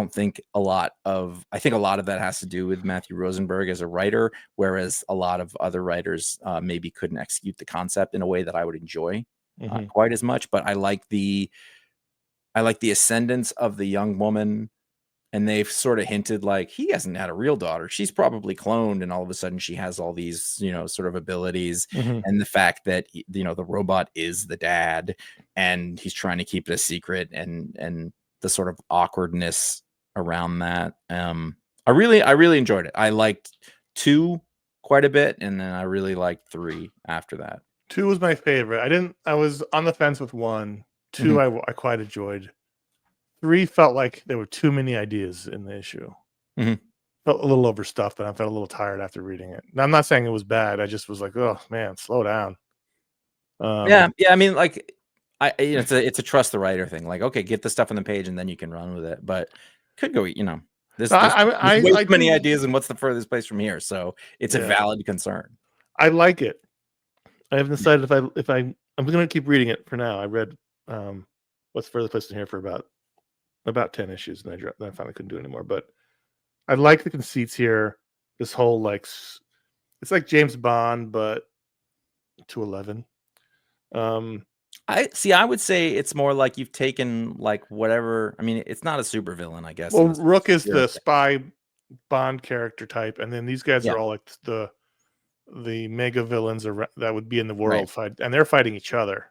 think a lot of that has to do with Matthew Rosenberg as a writer, whereas a lot of other writers maybe couldn't execute the concept in a way that I would enjoy quite as much. But I like the ascendance of the young woman, and they've sort of hinted like he hasn't had a real daughter. She's probably cloned, and all of a sudden she has all these, sort of abilities. And the fact that, the robot is the dad and he's trying to keep it a secret, and the sort of awkwardness around that. I really enjoyed it. I liked 2 quite a bit, and then I really liked 3 after that. 2 was my favorite. I was on the fence with 1. 2 I quite enjoyed. 3 felt like there were too many ideas in the issue. Felt a little overstuffed, but I felt a little tired after reading it. Now, I'm not saying it was bad. I just was like, oh man, slow down. Yeah. I mean, like, it's a trust the writer thing. Like, okay, get the stuff on the page and then you can run with it. But could go, there's way too many ideas, and what's the furthest place from here? So it's a valid concern. I like it. I haven't decided if I'm going to keep reading it for now. I read what's further place in here for about 10 issues, and I finally couldn't do it anymore. But I like the conceits here. This whole like, it's like James Bond, but to 11. I would say it's more like you've taken like whatever. I mean, it's not a super villain, I guess. Well, in the Rook is spirit the of it. spy Bond character type, and then these guys Yeah. are all like the mega villains that would be in the world Right. fight, and they're fighting each other.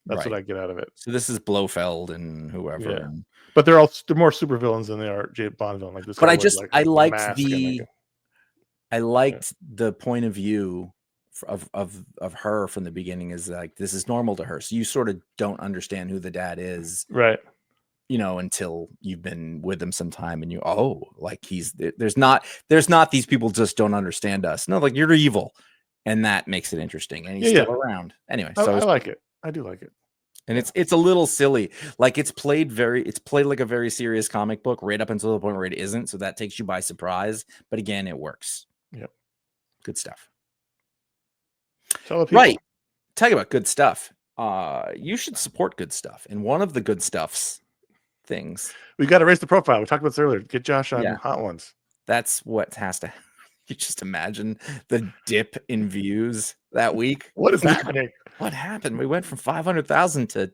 That's Right. what I get out of it. So this is Blofeld and whoever. Yeah. And, But they're more super villains than they are Bond villain. Like this but guy I wears just like I a liked mask and like I yeah. liked the point of view of her from the beginning. Is like this is normal to her, so you sort of don't understand who the dad is, Right. you know, until you've been with him some time, and like there's not these people just don't understand us. No, like you're evil, and that makes it interesting, and he's still around anyway. I So like it. I do like it. and it's a little silly. Like it's played like a very serious comic book right up until the point where it isn't. So that takes you by surprise. But again, it works. Yep. Good stuff. Tell the people. Right. Talk about good stuff. You should support good stuff. And one of the good stuff's things. We got to raise the profile. We talked about this earlier. Get Josh on Hot Ones. That's what has to. You just imagine the dip in views that week. What is happening? What happened? We went from 500,000 to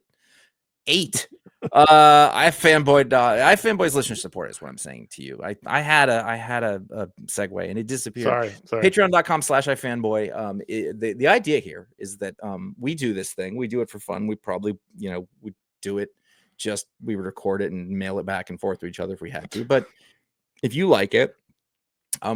8. iFanboy's listener support is what I'm saying to you. I had a segue and it disappeared. Sorry. Patreon.com/iFanboy. The idea here is that we do this thing. We do it for fun. We probably, we do it we would record it and mail it back and forth to each other if we had to. But if you like it,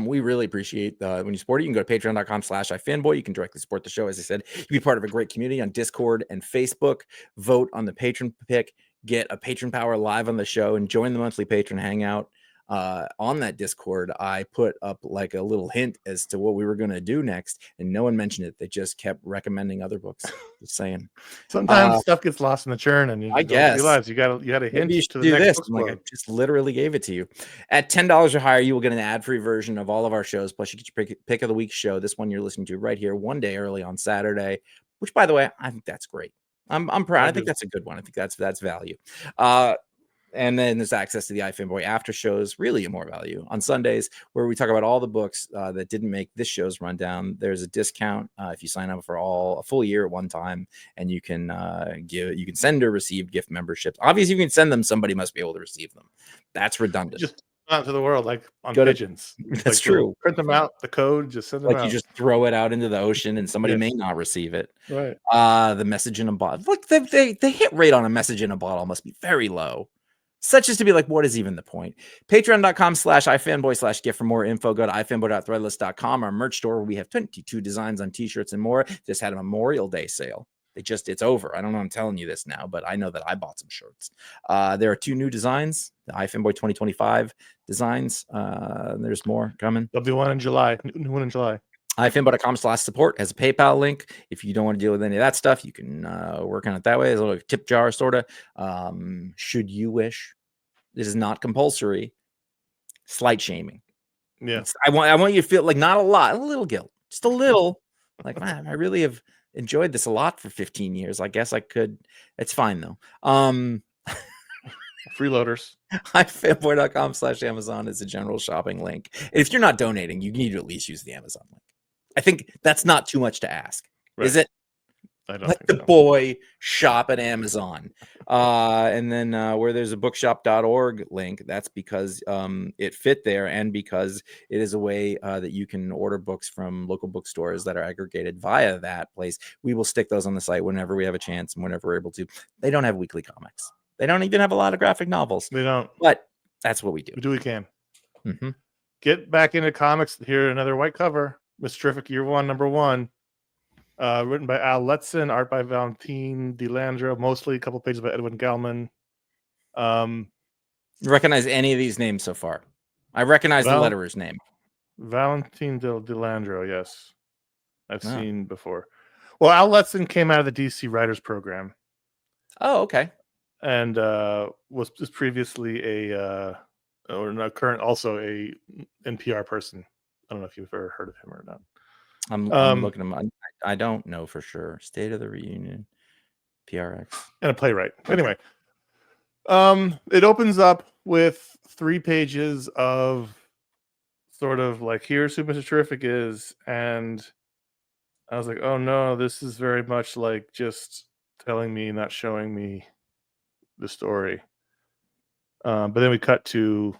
we really appreciate when you support it. You can go to patreon.com/iFanboy. You can directly support the show. As I said, you can be part of a great community on Discord and Facebook. Vote on the Patron Pick. Get a patron power live on the show and join the monthly patron hangout. On that Discord, I put up like a little hint as to what we were going to do next, and no one mentioned it. They just kept recommending other books. Just saying. Sometimes stuff gets lost in the churn, and you I guess realize you got a hint to the next book. Like I just literally gave it to you. At $10 or higher, you will get an ad-free version of all of our shows. Plus, you get your pick of the week show. This one you're listening to right here, one day early on Saturday. Which, by the way, I think that's great. I'm proud. I think that's a good one. I think that's value. And then there's access to the iFanboy after shows, really more value on Sundays, where we talk about all the books that didn't make this show's rundown. There's a discount if you sign up for a full year at one time, and you can send or receive gift memberships. Obviously, you can send them. Somebody must be able to receive them. That's redundant. Just out to the world, like on pigeons. That's true. Print them out, the code, just send them out. You just throw it out into the ocean, and somebody may not receive it. Right. The message in a bottle. Look, the hit rate on a message in a bottle must be very low. Such as to be like, what is even the point? Patreon.com/iFanboy/gift for more info. Go to iFanboy.threadless.com, our merch store, where we have 22 designs on t-shirts and more. Just had a Memorial Day sale. It's over. I don't know. I'm telling you this now, but I know that I bought some shirts. There are 2 new designs, the iFanboy 2025 designs. There's more coming. There'll be one in July. New one in July. iFanboy.com/support has a PayPal link. If you don't want to deal with any of that stuff, you can work on it that way. There's a little tip jar, sort of. Should you wish. This is not compulsory. Slight shaming. Yeah. I want you to feel like not a lot, a little guilt, just a little. Like, man, I really have enjoyed this a lot for 15 years. I guess I could. It's fine though. Freeloaders. iFanboy.com/Amazon is a general shopping link. If you're not donating, you need to at least use the Amazon link. I think that's not too much to ask, is it? I don't Let the boy shop at Amazon. And then where there's a bookshop.org link, that's because it fit there, and because it is a way that you can order books from local bookstores that are aggregated via that place. We will stick those on the site whenever we have a chance and whenever we're able to. They don't have weekly comics. They don't even have a lot of graphic novels. They don't. But that's what we do. We do what we can. Mm-hmm. Get back into comics. Here, another white cover. Mr. Terrific Year 1, number 1. Written by Al Letson, art by Valentin DeLandro, mostly a couple pages by Edwin Gallman. Recognize any of these names so far? I recognize the letterer's name. Valentin DeLandro, yes. I've seen before. Well, Al Letson came out of the DC Writers Program. Oh, okay. And was just previously a also a NPR person. I don't know if you've ever heard of him or not. I'm looking him up. I don't know for sure. State of the Reunion, PRX, and a playwright. Anyway, it opens up with 3 pages of sort of like, here's who Mr. Terrific is, and I was like, oh no, this is very much like just telling me, not showing me the story. But then we cut to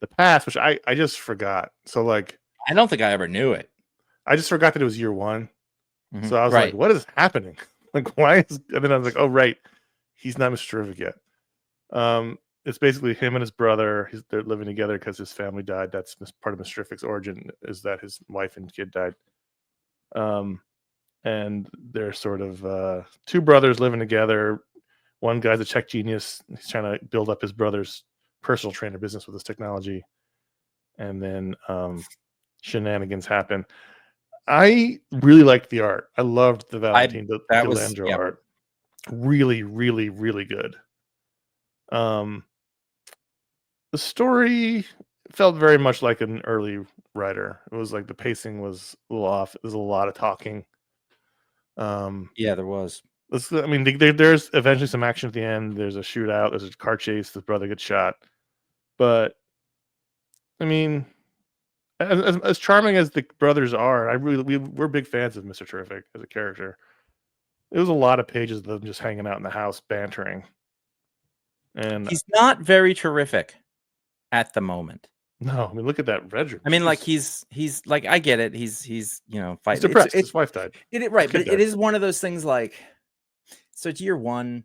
the past, which I just forgot. So like, I don't think I ever knew it. I just forgot that it was year one. So I was Right. like, what is happening? Like, why is, and then I was like, oh, right. He's not Mr. Terrific yet. It's basically him and his brother. They're living together because his family died. That's part of Mr. Terrific's origin, is that his wife and kid died. And they're sort of two brothers living together. One guy's a tech genius. He's trying to build up his brother's personal trainer business with his technology. And then shenanigans happen. I really liked the art. I loved the Valentine DeLandro art. Really, really, really good. The story felt very much like an early writer. It was like the pacing was a little off. There's a lot of talking. Yeah, there was. I mean, there's eventually some action at the end. There's a shootout. There's a car chase. The brother gets shot. But I mean, as charming as the brothers are, we're big fans of Mr. Terrific as a character. It was a lot of pages of them just hanging out in the house, bantering. And he's not very terrific at the moment. No, I mean, look at that Redrick. I mean, like he's like, I get it. He's fighting. He's depressed. His wife died. Right, but it is one of those things. Like, so it's year one.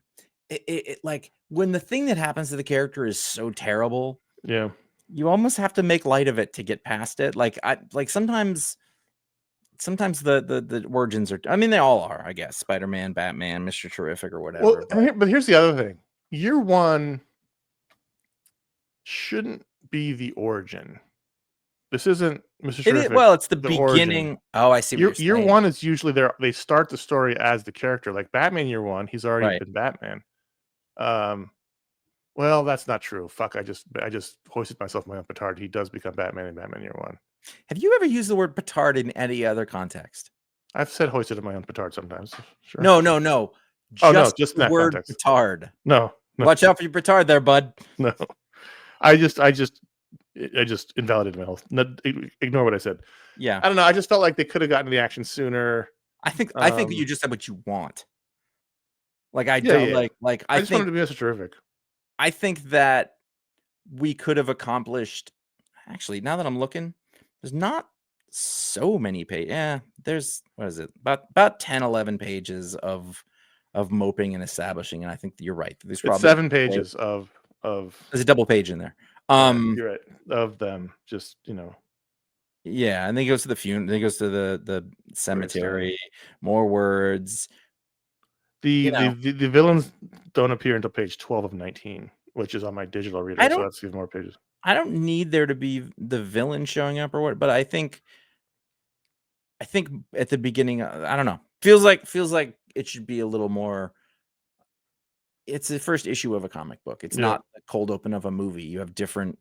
It like when the thing that happens to the character is so terrible. Yeah, you almost have to make light of it to get past it. Like sometimes the origins are. I mean, they all are. I guess Spider-Man, Batman, Mr. Terrific, or whatever. Well, but here's the other thing. Year one shouldn't be the origin. This isn't Mr. Terrific. Well, it's the beginning. Origin. Oh, I see. Year one is usually they start the story as the character. Like Batman year one, he's already been Batman. Well, that's not true. Fuck, I just hoisted myself my own petard. He does become Batman in Batman year one. Have you ever used the word petard in any other context? I've said hoisted my own petard sometimes. Sure. No. Just the word context. Petard. No. Watch out for your petard there, bud. No. I just invalidated my health. Ignore what I said. Yeah. I don't know. I just felt like they could have gotten the action sooner. I think that you just said what you want. Like I don't like I just wanted to be Mr. Terrific. I think that we could have accomplished. Actually, now that I'm looking, there's not so many pages. Yeah, there's what is it? About 10, 11 pages of moping and establishing, and I think you're right. There's probably 7 pages of there's a double page in there. You're right. Of them, just Yeah, and then he goes to the funeral. Then he goes to the cemetery. More words. The villains don't appear until page 12 of 19, which is on my digital reader. So that's even more pages. I don't need there to be the villain showing up or what, but I think at the beginning, I don't know. Feels like it should be a little more. It's the first issue of a comic book. It's not a cold open of a movie. You have different.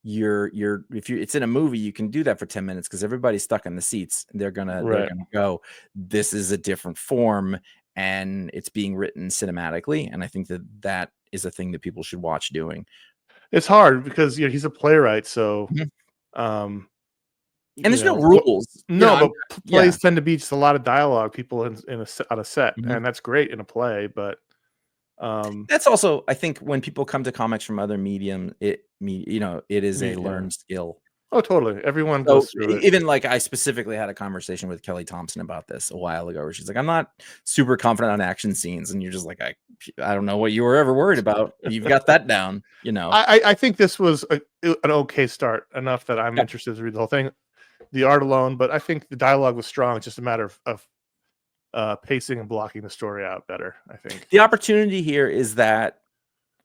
It's in a movie, you can do that for 10 minutes because everybody's stuck in the seats. They're gonna go. This is a different form, and it's being written cinematically. And I think that is a thing that people should watch doing. It's hard because he's a playwright, so and there's no rules. But plays tend to be just a lot of dialogue. People on a set, and that's great in a play, but. That's also, I think, when people come to comics from other medium, it is a learned skill. Oh, totally. Everyone goes through it. Even like I specifically had a conversation with Kelly Thompson about this a while ago, where she's like, I'm not super confident on action scenes, and you're just like, I don't know what you were ever worried about. You've got that down, I think this was an okay start, enough that I'm interested to read the whole thing, the art alone, but I think the dialogue was strong. It's just a matter of pacing and blocking the story out better. I think the opportunity here is that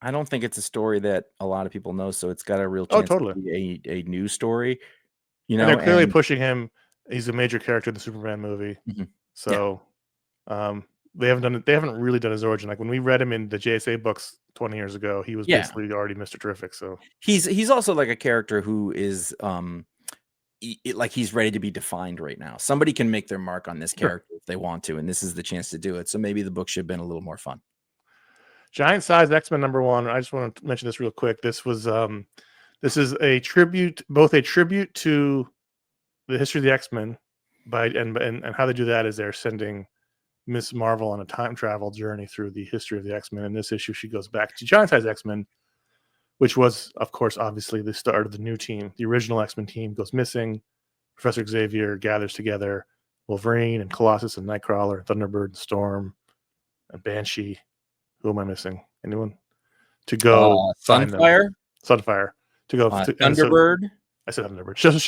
I don't think it's a story that a lot of people know, so it's got a real chance to be a new story. And they're clearly pushing him. He's a major character in the Superman movie, so they haven't really done his origin. Like when we read him in the JSA books 20 years ago, he was basically already Mr. Terrific. So he's also like a character who is he's ready to be defined right now. Somebody can make their mark on this character if they want to, and this is the chance to do it. So maybe the book should have been a little more fun. Giant Size X-Men #1. I just want to mention this real quick. This was this is a tribute, both a tribute to the history of the X-Men and how they do that is they're sending Miss Marvel on a time travel journey through the history of the X-Men. In this issue, she goes back to Giant Size X-Men, which was, of course, obviously the start of the new team. The original X-Men team goes missing. Professor Xavier gathers together Wolverine and Colossus and Nightcrawler, Thunderbird and Storm and Banshee. Who am I missing? Anyone? To go find them. Sunfire. To go Thunderbird. I said Thunderbird. So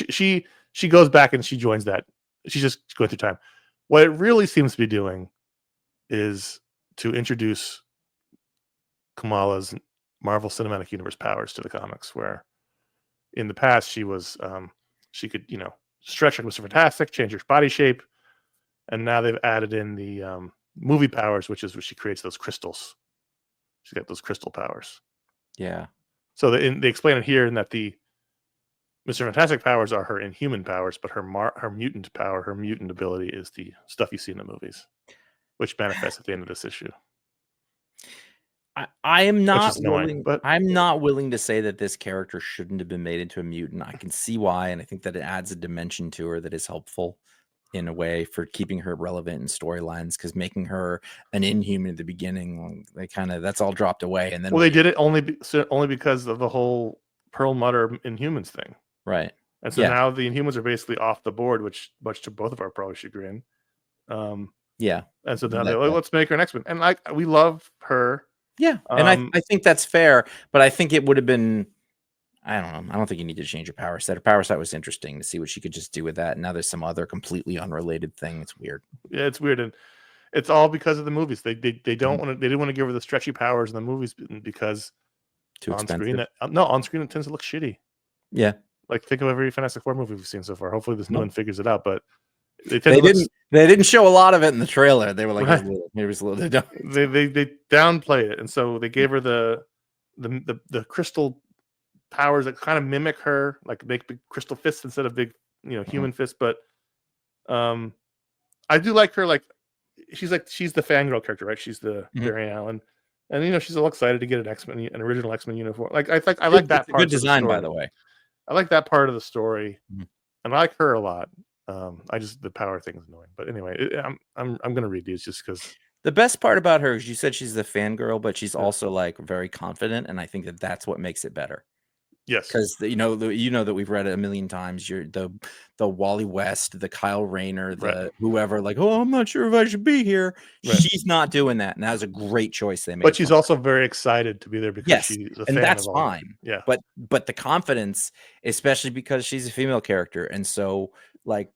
she goes back and she joins that. She's just going through time. What it really seems to be doing is to introduce Kamala's Marvel Cinematic Universe powers to the comics, where in the past she was she could, stretch like Mr. Fantastic, change her body shape, and now they've added in the movie powers, which is where she creates those crystals. She's got those crystal powers. Yeah. So they explain it here in that the Mr. Fantastic powers are her inhuman powers, but her mutant power, her mutant ability is the stuff you see in the movies, which manifests at the end of this issue. I am not annoying, but I'm not willing to say that this character shouldn't have been made into a mutant. I can see why, and I think that it adds a dimension to her that is helpful in a way for keeping her relevant in storylines, because making her an inhuman at the beginning, that's all dropped away. And then they did it only because of the whole Perlmutter Inhumans thing. Right. And so now the Inhumans are basically off the board, which much to both of our probably chagrin. Yeah. And so now they're like, let's make her an X-Men. And we love her. Yeah. And I think that's fair, but I think it would have been, I don't know. I don't think you need to change her power set. Her power set was interesting to see what she could just do with that. Now there's some other completely unrelated thing. It's weird. Yeah, it's weird. And it's all because of the movies. They didn't want to give her the stretchy powers in the movies because too on expensive. On screen it tends to look shitty. Yeah. Like think of every Fantastic Four movie we've seen so far. Hopefully this new one figures it out, but they didn't show a lot of it in the trailer. They were like, right. It was a little they downplay it, and so they gave her the crystal powers that kind of mimic her, like make big crystal fists instead of big, human fists. But I do like her. Like she's the fangirl character, right? She's the Barry Allen, and she's all excited to get an original X-Men uniform. Like I like that part. Good design, by the way. I like that part of the story, and I like her a lot. The power thing is annoying, but anyway, I'm gonna read these just because. The best part about her is you said she's the fangirl, but she's also like very confident, and I think that's what makes it better. Yes, because that we've read it a million times. You're the Wally West, the Kyle Rayner, the whoever. Like, oh, I'm not sure if I should be here. Right. She's not doing that, and that was a great choice they made. But she's also very excited to be there because she's a fan, and that's fine. Yeah, but the confidence, especially because she's a female character, and so like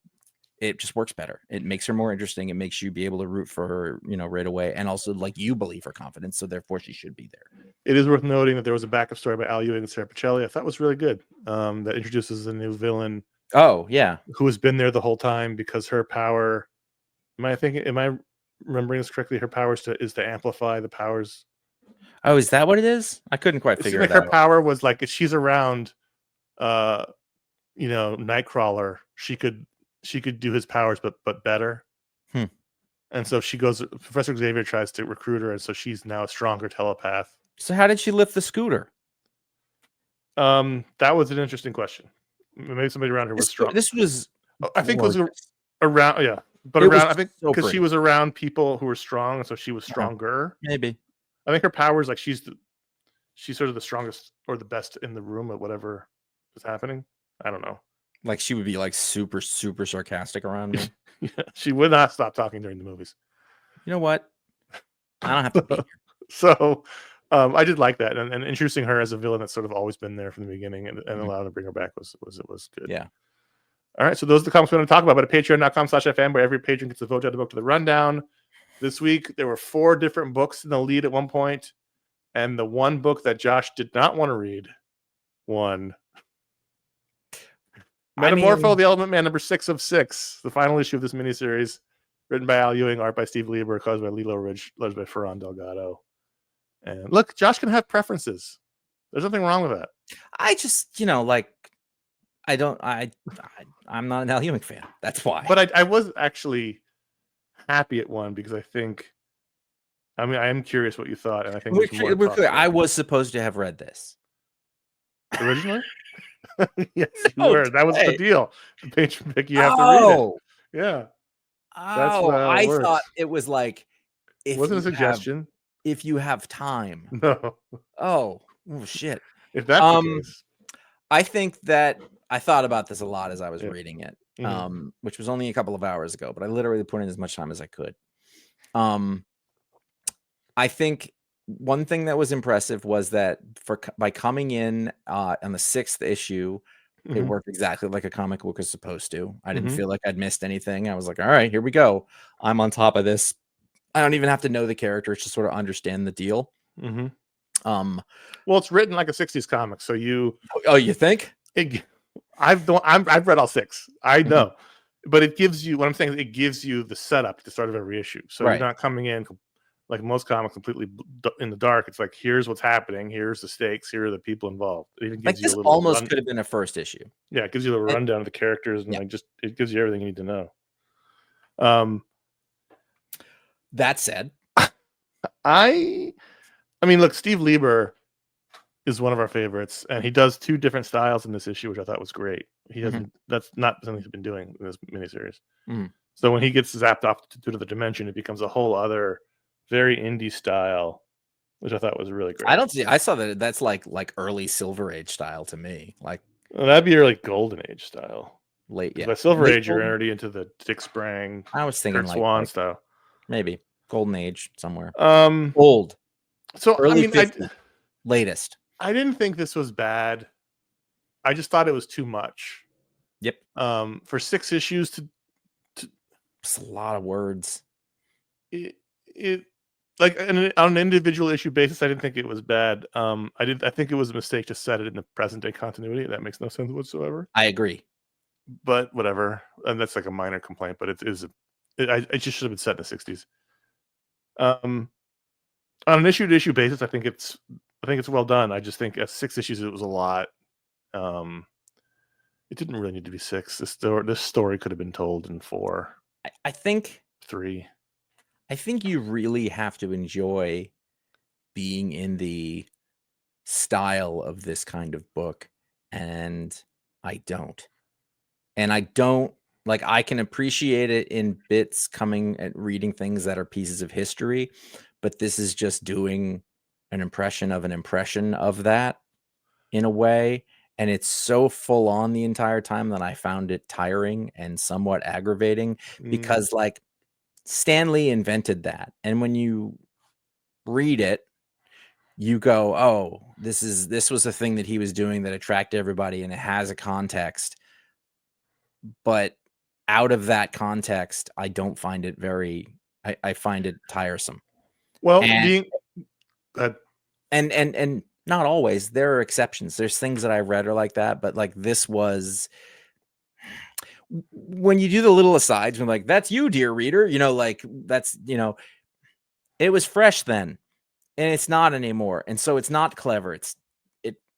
it just works better. It makes her more interesting. It makes you be able to root for her, right away, and also like you believe her confidence, so therefore she should be there. It is worth noting that there was a backup story by Al Ewing and Sarah Pichelli. I thought was really good. That introduces a new villain. Oh yeah, who has been there the whole time because her power. Am I remembering this correctly? Her power is to amplify the powers. Oh, is that what it is? I couldn't quite figure it out. Her power was like if she's around, Nightcrawler, she could do his powers, but better. And so she goes. Professor Xavier tries to recruit her, and so she's now a stronger telepath. So how did she lift the scooter? That was an interesting question. Maybe somebody around her was strong. This was, I think, was around. Yeah, but around. I think because she was around people who were strong, and so she was stronger. Maybe. I think her power is like she's sort of the strongest or the best in the room at whatever is happening. I don't know. Like she would be like super, super sarcastic around me. Yeah, she would not stop talking during the movies. You know what? I don't have to be here. So I did like that. And introducing her as a villain that's sort of always been there from the beginning and allowing to bring her back was good. Yeah. All right. So those are the comics we're going to talk about. But at patreon.com/iFanboy, where every patron gets a vote out of the book to the rundown. This week, there were 4 different books in the lead at one point, and the one book that Josh did not want to read won. Metamorpho, the Element Man, number 6 of 6, the final issue of this miniseries, written by Al Ewing, art by Steve Lieber, colors by Lilo Ridge, letters by Ferran Delgado. And look, Josh can have preferences. There's nothing wrong with that. I just, I'm not an Al Ewing fan. That's why. But I was actually happy at one because I am curious what you thought, and I think we're clear. I was supposed to have read this originally. Yes, you were. That was the deal. The Patron Pick, you have to read it. Yeah. That's Oh, how it I thought works. it was like It if wasn't a you have suggestion. if you have time. No. Oh, oh shit. If that's the Um, case. I think that I thought about this a lot as I was Yeah. reading it, Mhm. which was only a couple of hours ago, but I literally put in as much time as I could. Um, I think one thing that was impressive was that by coming in on the 6th issue, it Mhm. worked exactly like a comic book is supposed to. I didn't Mhm. feel like I'd missed anything. I was like, all right, here we go. I'm on top of this. I don't even have to know the characters to sort of understand the deal. Mhm. Um, Well, it's written like a 60s comic, so oh, you think? it, I've read all 6. I Mhm. know. But it gives you what I'm saying is it gives you the setup at the start of every issue. So you're Right. not coming in like most comics completely in the dark. It's like here's what's happening, here's the stakes, here are the people involved. It even Like gives you this a little almost run. could have been a first issue. Yeah, it gives you a And, rundown of the characters and yeah. like just it gives you everything you need to know. Um That said, I I mean, look, Steve Lieber is one of our favorites, and he does 2 different styles in this issue, which I thought was great. He mhm, doesn't that's not something he's been doing in this miniseries. mhm. So when he gets zapped off to the dimension, it becomes a whole other very indie style, which I thought was really I great. don't see. I saw that that's like early Silver Age style to me, like Well, that'd be your like golden age style. late, Because yeah, by Silver late Age, you're golden. already into the Dick Sprang, I was thinking Kurt Swan like style. maybe Golden Age somewhere. Um, Old, so I early mean, 50s, latest. I didn't think this was bad. I just thought it was too much. Yep, For 6 issues to it's a lot of words. it like on an individual issue basis, I didn't think it was bad. I think it was a mistake to set it in the present day continuity. That makes no sense whatsoever. I agree. But whatever, and that's like a minor complaint. But it just should have been set in the 60s. Um, on an issue to issue basis, I think it's well done. I just think at 6 issues it was a lot. Um, it didn't really need to be 6. This story could have been told in 4, I think 3. you really have to enjoy being in the style of this kind of book, and I don't. And I don't like I can appreciate it in bits coming and reading things that are pieces of history, but this is just doing an impression of that in a way, and it's so full on the entire time that I found it tiring and somewhat aggravating Mm, because like Stanley invented that. And when you read it, you go, "Oh, this was a thing that he was doing that attracted everybody and it has a context." But out of that context, I don't find it I find it tiresome. well, And being uh, and not always. There are exceptions. There's things that I read are like that, but like this was when you do the little asides when like that's you, dear reader, like that's it was fresh then and it's not anymore. And so it's not clever.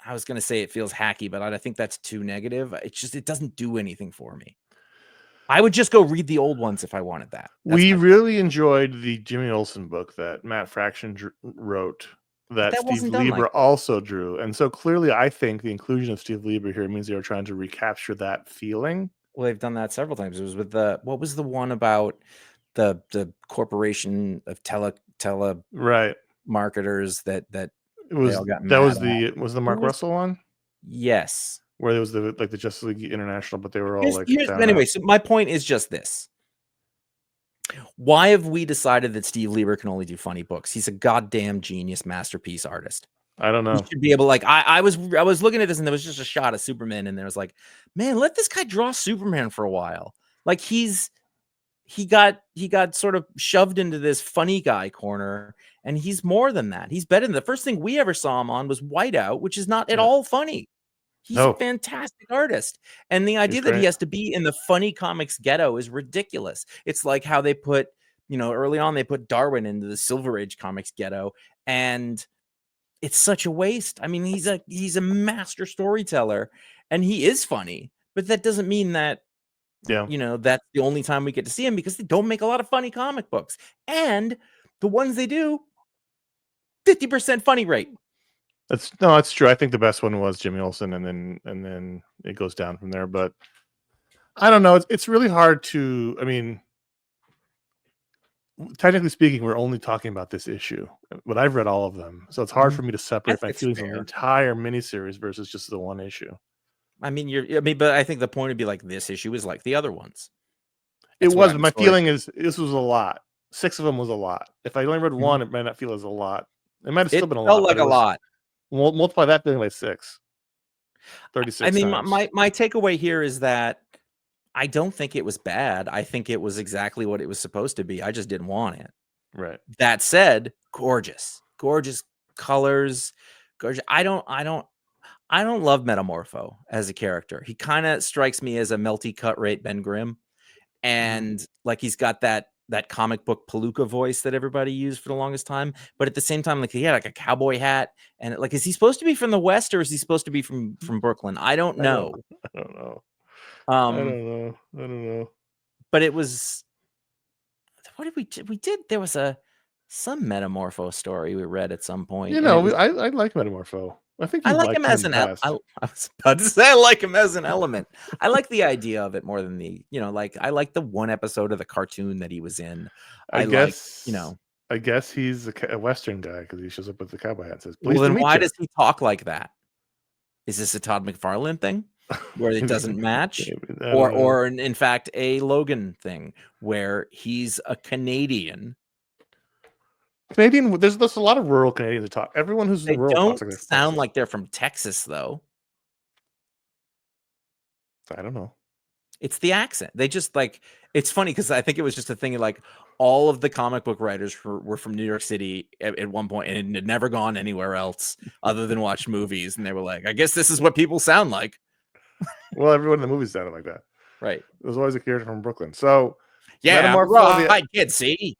I was gonna say it feels hacky, but I think that's too negative. It doesn't do anything for me. I would just go read the old ones if I wanted that. That's we my really enjoyed the Jimmy Olsen book that Matt Fraction wrote, but that that Steve wasn't done like Lieber also drew, and so clearly, I think the inclusion of Steve Lieber here means they were trying to recapture that feeling. well, they've done that several times. It was with what was the one about the corporation of Right. telemarketers that It they was all got that mad was at? the Who Mark was Russell one yes. where it was the Justice League International, but they were all like down Anyway, out. so my point is just this. Why have we decided that Steve Lieber can only do funny books? He's a goddamn genius masterpiece artist. I don't He know. should be able like I was looking at this and there was just a shot of Superman and there was like, man, let this guy draw Superman for a while. Like he got sort of shoved into this funny guy corner and he's more than that. He's better than the first thing we ever saw him on was Whiteout, which is not at Yeah. all funny. He's a No, fantastic artist. And the he's idea that he great. has to be in the funny comics ghetto is ridiculous. It's like how they put, early on they put Darwin into the Silver Age comics ghetto and it's such a waste. I mean, he's a master storyteller and he is funny, but that doesn't mean that, Yeah. that's the only time we get to see him because they don't make a lot of funny comic books. And the ones they do, 50% funny rate. That's true. I think the best one was Jimmy Olsen, and then it goes down from there. But I don't know. It's really hard to. I mean, technically speaking, we're only talking about this issue, but I've read all of them, so it's hard for me to separate my It's feelings on the fair. entire miniseries versus just the one issue. I mean, but I think the point would be like this issue is like the other ones. It It's what was, I'm but my sort of- feeling is this was a lot. 6 of them was a lot. If I only read one, it might not feel as a lot. It might have still It been a felt lot, like but it a was lot. multiply that feeling by 6. I 36 mean, times. my takeaway here is that I don't think it was bad. I think it was exactly what it was supposed to be. I just didn't want it. Right. That said, gorgeous colors, gorgeous. I don't love Metamorpho as a character. He kind of strikes me as a melty cut rate Ben Grimm, and like he's got that comic book palooka voice that everybody used for the longest time. But at the same time, like he had like a cowboy hat, and like is he supposed to be from the West or is he supposed to be from Brooklyn? I don't know. I don't know. Um, I don't know. but it was what did we did? There was some Metamorpho story we read at some point. You know, I like Metamorpho. I think I you like liked him him as in an the I past. was about to say I like him as an element. I like the idea of it more than the, like I like the one episode of the cartoon that he was in. I like, guess he's a Western guy because he shows up with the cowboy hat and says, well "Pleased to then meet why you." does he talk like that? Is this a Todd McFarlane thing where it doesn't match? Maybe, I don't know. Or in fact a Logan thing where he's a Canadian. Canadian, there's a lot of rural Canadians that talk. Everyone who's in They the rural don't talks like they're sound Texas. like they're from Texas though. I don't know. It's the accent. They just like, it's funny because I think it was just a thing of like all of the comic book writers were from New York City at one point and had never gone anywhere else other than watch movies. And they were like, I guess this is what people sound like. Well, everyone in the movies sounded like that. Right. There's always a character from Brooklyn. So yeah, Metamorpho, I did see.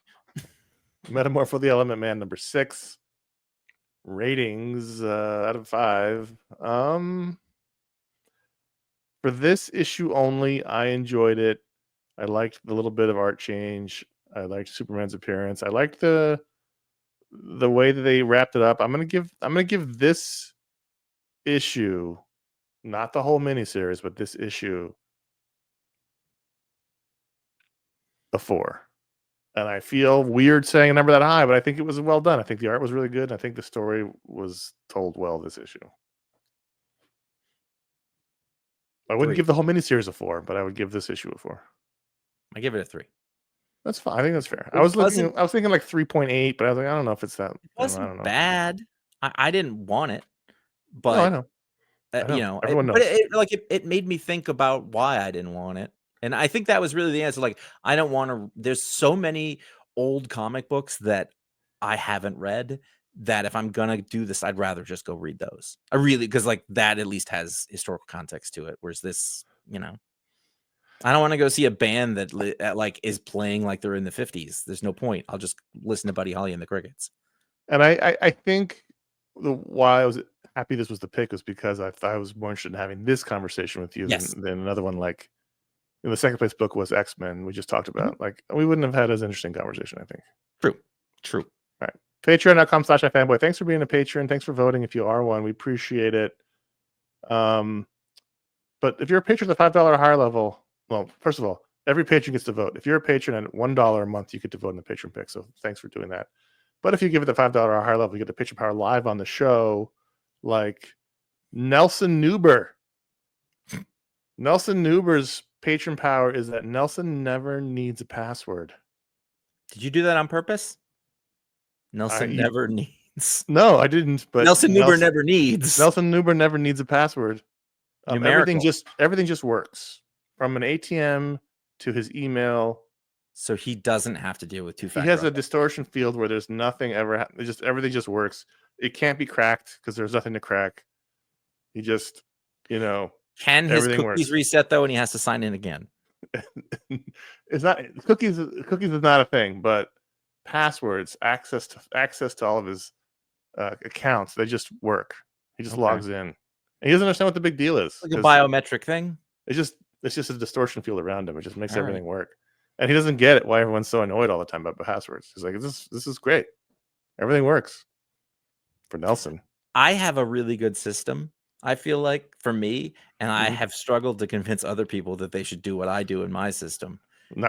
Metamorpho the Element Man, number 6. Ratings out of 5. For this issue only, I enjoyed it. I liked the little bit of art change. I liked Superman's appearance. I liked the way that they wrapped it up. I'm gonna give this issue, not the whole miniseries, but this issue, a 4. And I feel weird saying a number that high, but I think it was well done. I think the art was really good. And I think the story was told well this issue. I wouldn't 3. give the whole miniseries a 4, but I would give this issue a 4. I give it a 3. That's fine. I think that's fair. It I was wasn't- thinking like 3.8, but I was like, I don't know if it's that. It I wasn't don't know. bad. I didn't want it, but No, I know. Everyone knows. but it made me think about why I didn't want it. And I think that was really the answer. Like, I don't want to, there's so many old comic books that I haven't read that if I'm going to do this, I'd rather just go read those. I really, because like that at least has historical context to it. Whereas this, I don't want to go see a band that like is playing like they're in the 50s. There's no point. I'll just listen to Buddy Holly and the Crickets. And I think why I was happy this was the pick was because I thought I was more interested in having this conversation with you than another one. Like in the second place book was X-Men. We just talked about like we wouldn't have had as interesting conversation. I think. True. All right. Patreon.com/iFanboy. Thanks for being a patron. Thanks for voting. If you are one, we appreciate it. But if you're a patron at the $5 or higher level, well, first of all, every patron gets to vote. If you're a patron at $1 a month, you get to vote in the Patron Pick. So thanks for doing that. But if you give it the $5 or higher level, you get the Patron Power live on the show, like Nelson Neuber. Nelson Neuber's Patron Power is that Nelson never needs a password. Did you do that on purpose? Nelson never needs. No, I didn't. But Nelson Neuber never needs. Nelson Neuber never needs a password. Everything just works from an ATM to his email. So he doesn't have to deal with two-factor. He has a distortion field where there's nothing ever. Everything just works. It can't be cracked because there's nothing to crack. He just, Can his cookies reset though, and he has to sign in again? It's not cookies. Cookies is not a thing, but passwords, access to all of his accounts, they just work. He just logs in. And he doesn't understand what the big deal is. Like a biometric thing. It's just a distortion field around him. It just makes everything work. And he doesn't get it why everyone's so annoyed all the time about passwords. He's like, this is great. Everything works for Nelson. I have a really good system, I feel like, for me, and I have struggled to convince other people that they should do what I do in my system.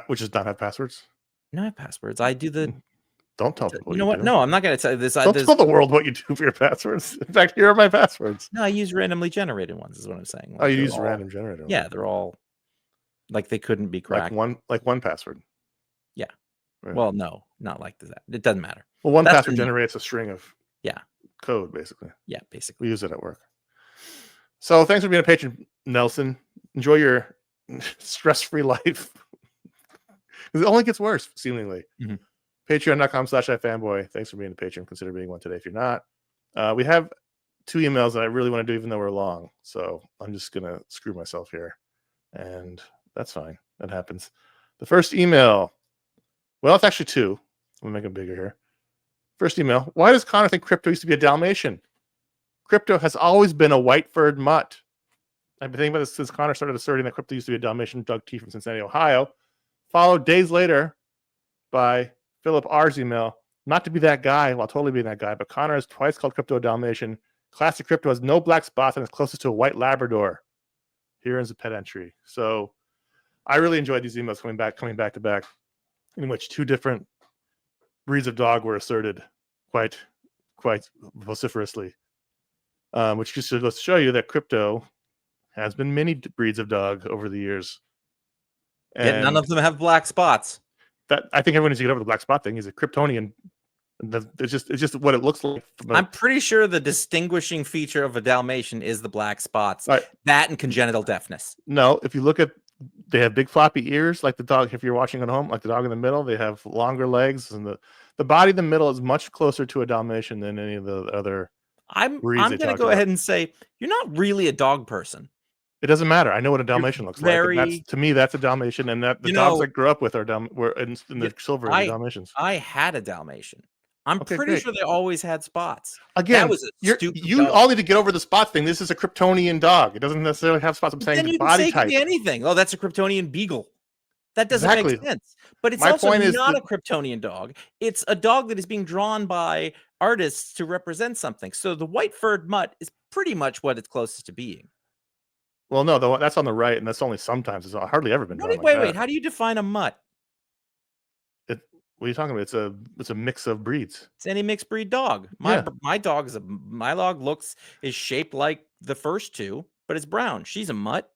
Which is not have passwords? No, I have passwords. I do the. Don't tell people. You know what? Do. No, I'm not going to tell you this. Don't tell the world what you do for your passwords. In fact, here are my passwords. No, I use randomly generated ones. Is what I'm saying. Like, you use random generator. Yeah, they're all like they couldn't be cracked. Like one password. Yeah. Right. Well, no, not like that. It doesn't matter. Well, one password generates a string of code, basically. Yeah, basically. We use it at work. So thanks for being a patron, Nelson. Enjoy your stress-free life. It only gets worse, seemingly. Mm-hmm. Patreon.com/iFanboy. Thanks for being a patron. Consider being one today if you're not. We have 2 emails that I really want to do, even though we're long. So I'm just going to screw myself here. And that's fine. That happens. The first email, well, it's actually 2. I'm going to make them bigger here. First email, why does Connor think Krypto used to be a Dalmatian? Krypto has always been a white-furred mutt. I've been thinking about this since Connor started asserting that Krypto used to be a Dalmatian Doug T from Cincinnati, Ohio. Followed days later by Philip R's email, not to be that guy while totally being that guy, but Connor has twice called Krypto a Dalmatian. Classic Krypto has no black spots and is closest to a white Labrador. Here is a pet entry. So I really enjoyed these emails coming back to back, in which 2 different breeds of dog were asserted quite vociferously, which just goes to show you that Krypto has been many breeds of dog over the years. And yet none of them have black spots. That I think everyone needs to get over the black spot thing. He's a Kryptonian. It's just what it looks like. I'm pretty sure the distinguishing feature of a Dalmatian is the black spots. Right. That and congenital deafness. No, if you look at, they have big floppy ears like the dog. If you're watching at home, like the dog in the middle, they have longer legs, and the body in the middle is much closer to a Dalmatian than any of the other. I'm going to go ahead and say you're not really a dog person. It doesn't matter. I know what a Dalmatian looks like. And that's, to me, that's a Dalmatian, and that the dogs I grew up with are in the silver Dalmatians. I had a Dalmatian. I'm pretty sure they always had spots. Again, that was a stupid you all need to get over the spots thing. This is a Kryptonian dog. It doesn't necessarily have spots. I'm saying the body type. Anything. Oh, that's a Kryptonian beagle. That doesn't make sense. But it's also not a Kryptonian dog. It's a dog that is being drawn by artists to represent something. So the white-furred mutt is pretty much what it's closest to being. Well, no, that's on the right, and that's only sometimes. It's hardly ever been drawn. Wait. How do you define a mutt? What are you talking about? It's a mix of breeds. It's any mixed breed dog. My dog is shaped like the first 2, but it's brown. She's a mutt.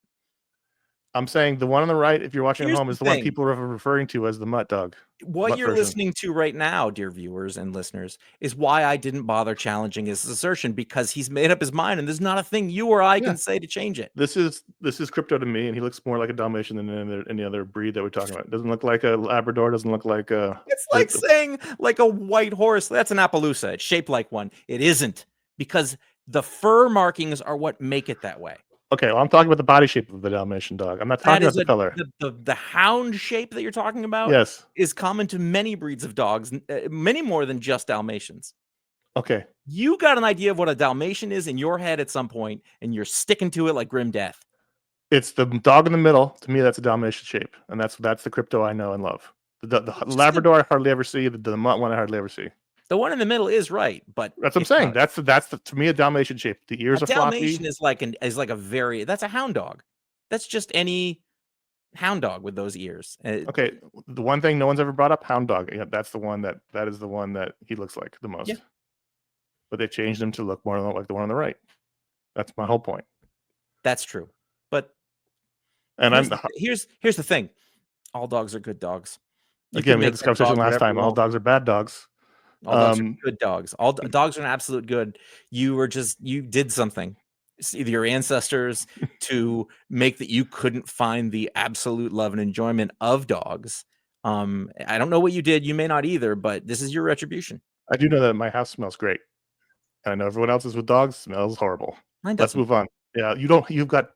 I'm saying the one on the right, if you're watching at home, is the one people are referring to as the mutt dog. What you're listening to right now, dear viewers and listeners, is why I didn't bother challenging his assertion, because he's made up his mind, and there's not a thing you or I can say to change it. This is Krypto to me, and he looks more like a Dalmatian than any other breed that we're talking about. Doesn't look like a Labrador. Doesn't look like a. It's like saying like a white horse. That's an Appaloosa. It's shaped like one. It isn't, because the fur markings are what make it that way. Okay, well, I'm talking about the body shape of the Dalmatian dog. I'm not talking about the color. The hound shape that you're talking about is common to many breeds of dogs, many more than just Dalmatians. Okay. You got an idea of what a Dalmatian is in your head at some point, and you're sticking to it like grim death. It's the dog in the middle. To me, that's a Dalmatian shape, and that's the Krypto I know and love. The Labrador I hardly ever see. The mutt one I hardly ever see. The one in the middle is right, but that's what I'm saying. That's to me a Dalmatian shape. The ears are floppy. Dalmatian that's a hound dog. That's just any hound dog with those ears. Okay, the one thing no one's ever brought up, hound dog. Yeah, that's the one that is the one that he looks like the most. Yeah. But they changed him to look more like the one on the right. That's my whole point. That's true, but here's the thing: all dogs are good dogs. Again, we had this conversation last time. All dogs are bad dogs. All dogs are good dogs. All dogs are an absolute good. You did something. It's either your ancestors to make that you couldn't find the absolute love and enjoyment of dogs. I don't know what you did. You may not either, but this is your retribution. I do know that my house smells great. And I know everyone else's with dogs smells horrible. Let's move on. Yeah, you've got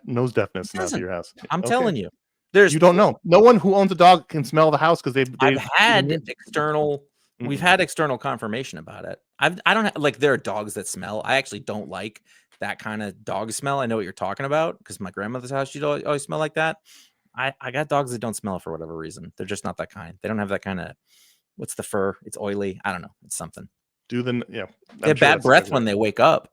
nose deafness now to your house. I'm telling you. You don't know. No one who owns a dog can smell the house because I've had external. We've had external confirmation about it. I don't like. There are dogs that smell. I actually don't like that kind of dog smell. I know what you're talking about because my grandmother's house, she'd always smell like that. I got dogs that don't smell for whatever reason. They're just not that kind. They don't have that kind of. What's the fur? It's oily. I don't know. It's something. They have bad breath when they wake up.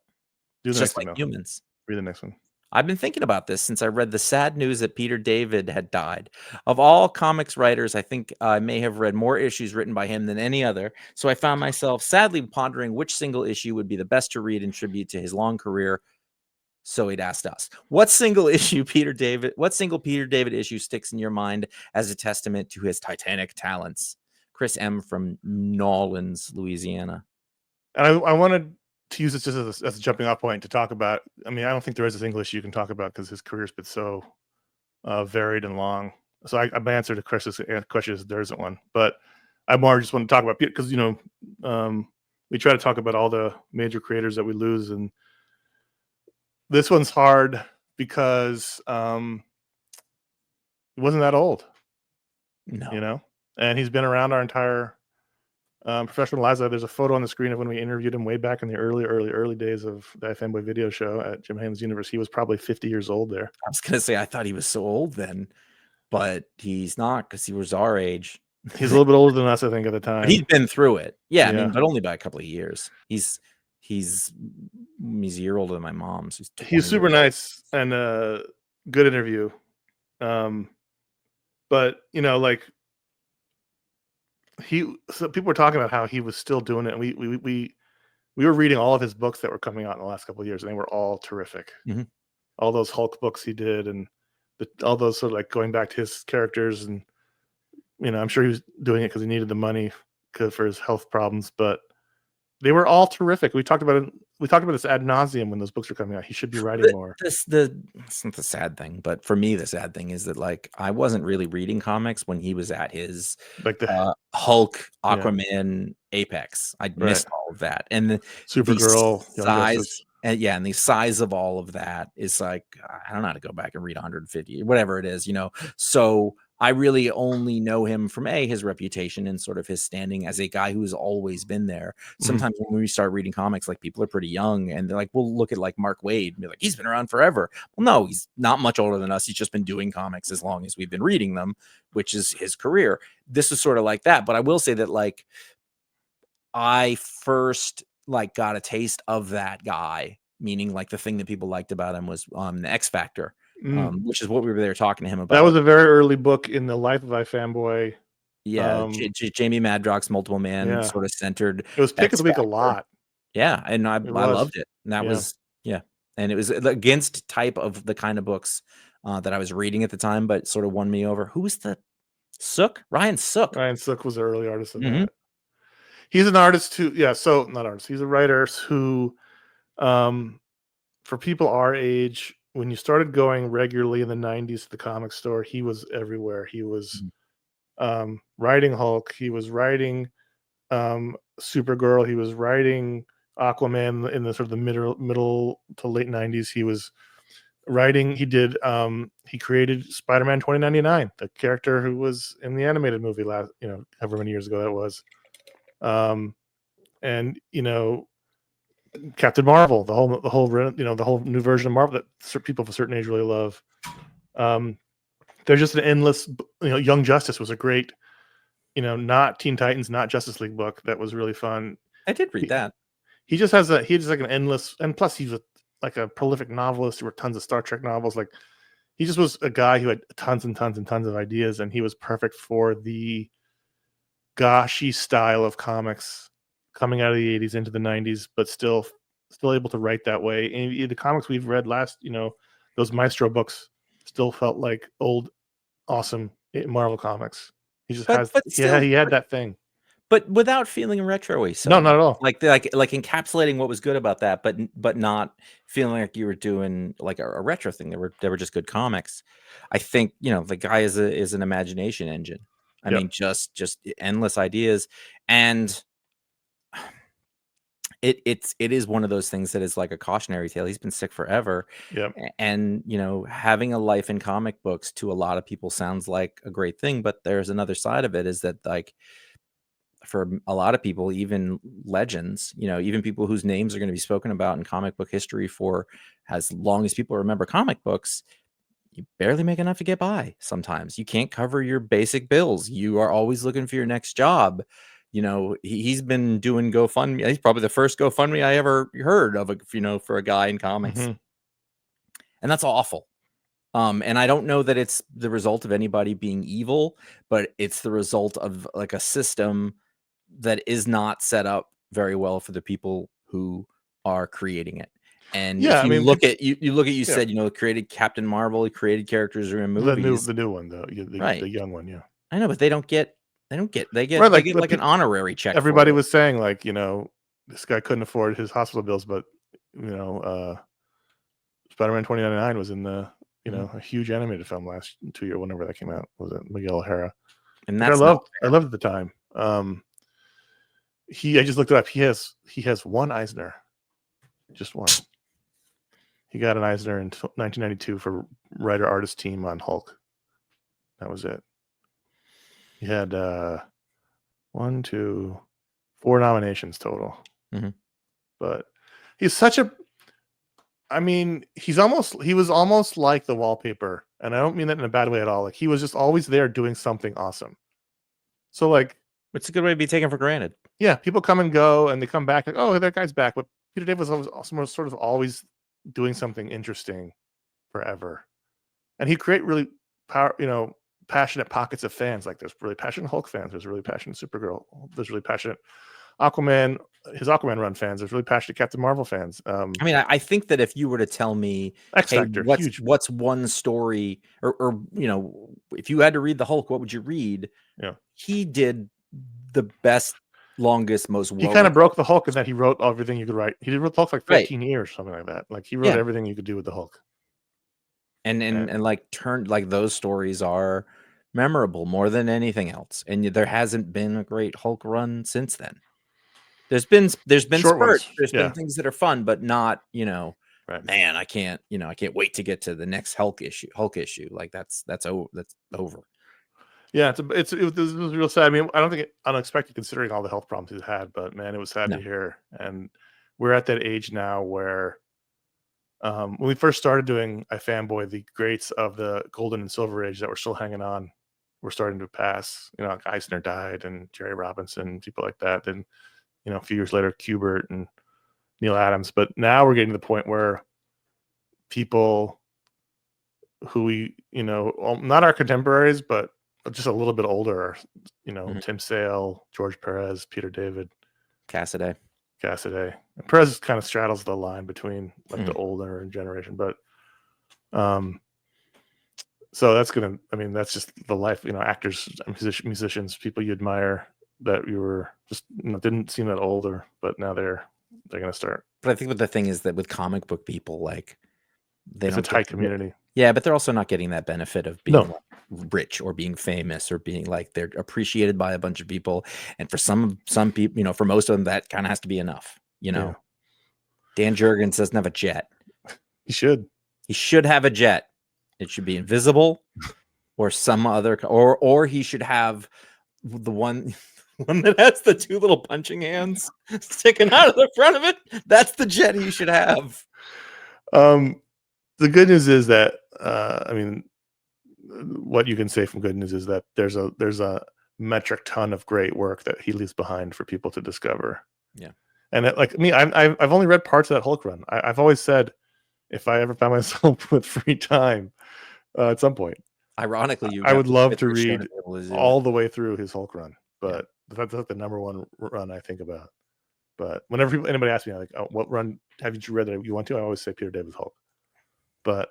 Do the just next like humans. Read the next one. I've been thinking about this since I read the sad news that Peter David had died. Of all comics writers, I think I may have read more issues written by him than any other. So I found myself sadly pondering which single issue would be the best to read in tribute to his long career. So he'd asked us, what single Peter David issue sticks in your mind as a testament to his titanic talents? Chris M. from Nolens, Louisiana. And I wanted to use this just as a jumping off point to talk about. I mean, I don't think there is a single issue you can talk about because his career's been so varied and long. So my answer to Chris's question is there isn't one. But I more just want to talk about because we try to talk about all the major creators that we lose, and this one's hard because he wasn't that old. No, and he's been around our entire professional lives. There's a photo on the screen of when we interviewed him way back in the early days of the iFanboy video show at Jim Halen's Universe. He was probably 50 years old there. I was gonna say I thought he was so old then, but he's not because he was our age. He's a little bit older than us, I think, at the time. But he's been through it. Yeah, I mean, but only by a couple of years. He's a year older than my mom. So he's super nice and good interview. But so people were talking about how he was still doing it, and we were reading all of his books that were coming out in the last couple of years, and they were all terrific. Mm-hmm. All those Hulk books he did, and all those sort of like going back to his characters, and I'm sure he was doing it because he needed the money for his health problems, but they were all terrific. We talked about this ad nauseum when those books were coming out. He should be writing more. It's not the sad thing, but for me, the sad thing is that I wasn't really reading comics when he was at his Hulk, Aquaman, Apex. I missed all of that, and the Supergirl size, and the size of all of that is I don't know how to go back and read 150, whatever it is, So I really only know him from his reputation and sort of his standing as a guy who has always been there. Sometimes when we start reading comics, people are pretty young and they're we'll look at Mark Waid and be like, he's been around forever. Well, no, he's not much older than us. He's just been doing comics as long as we've been reading them, which is his career. This is sort of like that. But I will say that I first got a taste of that guy, meaning the thing that people liked about him was the X Factor. Which is what we were there talking to him about. That was a very early book in the life of iFanboy. Yeah, Jamie Madrox's Multiple Man sort of centered. It was pick of the week a lot. Yeah, and I loved it. And that was and it was against type of the kind of books that I was reading at the time, but sort of won me over. Who was the Sook? Ryan Sook. Ryan Sook was the early artist in that. He's an artist who, so not artist. He's a writer who, for people our age, when you started going regularly in the 90s to the comic store, he was everywhere. He was writing Hulk. He was writing Supergirl. He was writing Aquaman in the sort of the middle to late 90s. He was writing. He created Spider-Man 2099, the character who was in the animated movie last, however many years ago that was. And Captain Marvel, the whole new version of Marvel that people of a certain age really love. There's just an endless, Young Justice was a great, not Teen Titans, not Justice League book that was really fun. I did read that. He just has an endless, and plus he's a prolific novelist. There were tons of Star Trek novels. He just was a guy who had tons and tons and tons of ideas, and he was perfect for the goshy style of comics coming out of the 80s into the 90s, but still able to write that way. And the comics we've read last, those Maestro books still felt like old, awesome Marvel comics. He just he had that thing. But without feeling retro-y. So no, not at all. Like encapsulating what was good about that, but not feeling like you were doing a retro thing. They were just good comics. I think, the guy is an imagination engine. I mean, just endless ideas. And it is one of those things that is like a cautionary tale. He's been sick forever. Yep. And having a life in comic books to a lot of people sounds like a great thing, but there's another side of it, is that for a lot of people, even legends, even people whose names are going to be spoken about in comic book history for as long as people remember comic books, you barely make enough to get by. Sometimes you can't cover your basic bills. You are always looking for your next job. He's been doing GoFundMe. He's probably the first GoFundMe I ever heard of, for a guy in comics. Mm-hmm. and that's awful. And I don't know that it's the result of anybody being evil, but it's the result of like a system that is not set up very well for the people who are creating it. And if you look at you said, created Captain Marvel, he created characters who are in movies. The new one though, right? The young one, yeah. I know, but they get Right, they get like an honorary check. Everybody was saying like, this guy couldn't afford his hospital bills, but Spider-Man 2099 was in the a huge animated film last 2 years, whenever that came out. Was it Miguel O'Hara? And that's I loved at the time. I just looked it up. He has one Eisner, just one. He got an Eisner in 1992 for writer artist team on Hulk. That was it. He had 1, 2, 4 nominations total. Mm-hmm. But he's such a. I mean, he was almost like the wallpaper, and I don't mean that in a bad way at all. Like, he was just always there doing something awesome. So, like, it's a good way to be taken for granted. Yeah, people come and go, and they come back like, oh, that guy's back. But Peter David was also sort of always doing something interesting forever, and he'd create really passionate pockets of fans. Like, there's really passionate Hulk fans, there's really passionate Supergirl, there's really passionate Aquaman, his Aquaman run fans, there's really passionate Captain Marvel fans. I mean, I think that if you were to tell me, hey, what's one story, or if you had to read the Hulk, what would you read? Yeah, he did the best, longest, most. He kind of broke the Hulk in that he wrote everything you could write. He did wrote the Hulk like 15 years, something like that. Like, he wrote everything you could do with the Hulk. And like turned, like, those stories are memorable more than anything else. And there hasn't been a great Hulk run since then. There's been Short spurts. ones. There's been things that are fun, but not, right. Man, I can't wait to get to the next Hulk issue. Like, that's over. Yeah, it was real sad. I mean, I don't think unexpected considering all the health problems he's had, but man, it was sad to hear. And we're at that age now where, when we first started doing iFanboy, the greats of the golden and silver age that were still hanging on were starting to pass. Like Eisner died, and Jerry Robinson, people like that. And a few years later, Kubert and Neil Adams. But now we're getting to the point where people who we, not our contemporaries, but just a little bit older, Tim Sale, George Perez, Peter David, Cassaday. And Perez kind of straddles the line between like the older generation, but so that's just the life, actors, musicians, people you admire that you were just didn't seem that older, but now they're going to start. But I think the thing is that with comic book people, like, it's a tight community. Yeah, but they're also not getting that benefit of being rich or being famous or being like they're appreciated by a bunch of people. And for some people, for most of them, that kind of has to be enough. Dan Jurgens doesn't have a jet. He should have a jet. It should be invisible, or some other, or he should have the one that has the 2 little punching hands sticking out of the front of it. That's the jet he should have. The good news is that what you can say from good news is that there's a metric ton of great work that he leaves behind for people to discover. Yeah, and I've only read parts of that Hulk run. I've always said, if I ever found myself with free time at some point, ironically, I would love to read all the way through his Hulk run. But that's like the number one run I think about. But whenever anybody asks me, like, oh, what run have you read that you want to, I always say Peter David's Hulk. But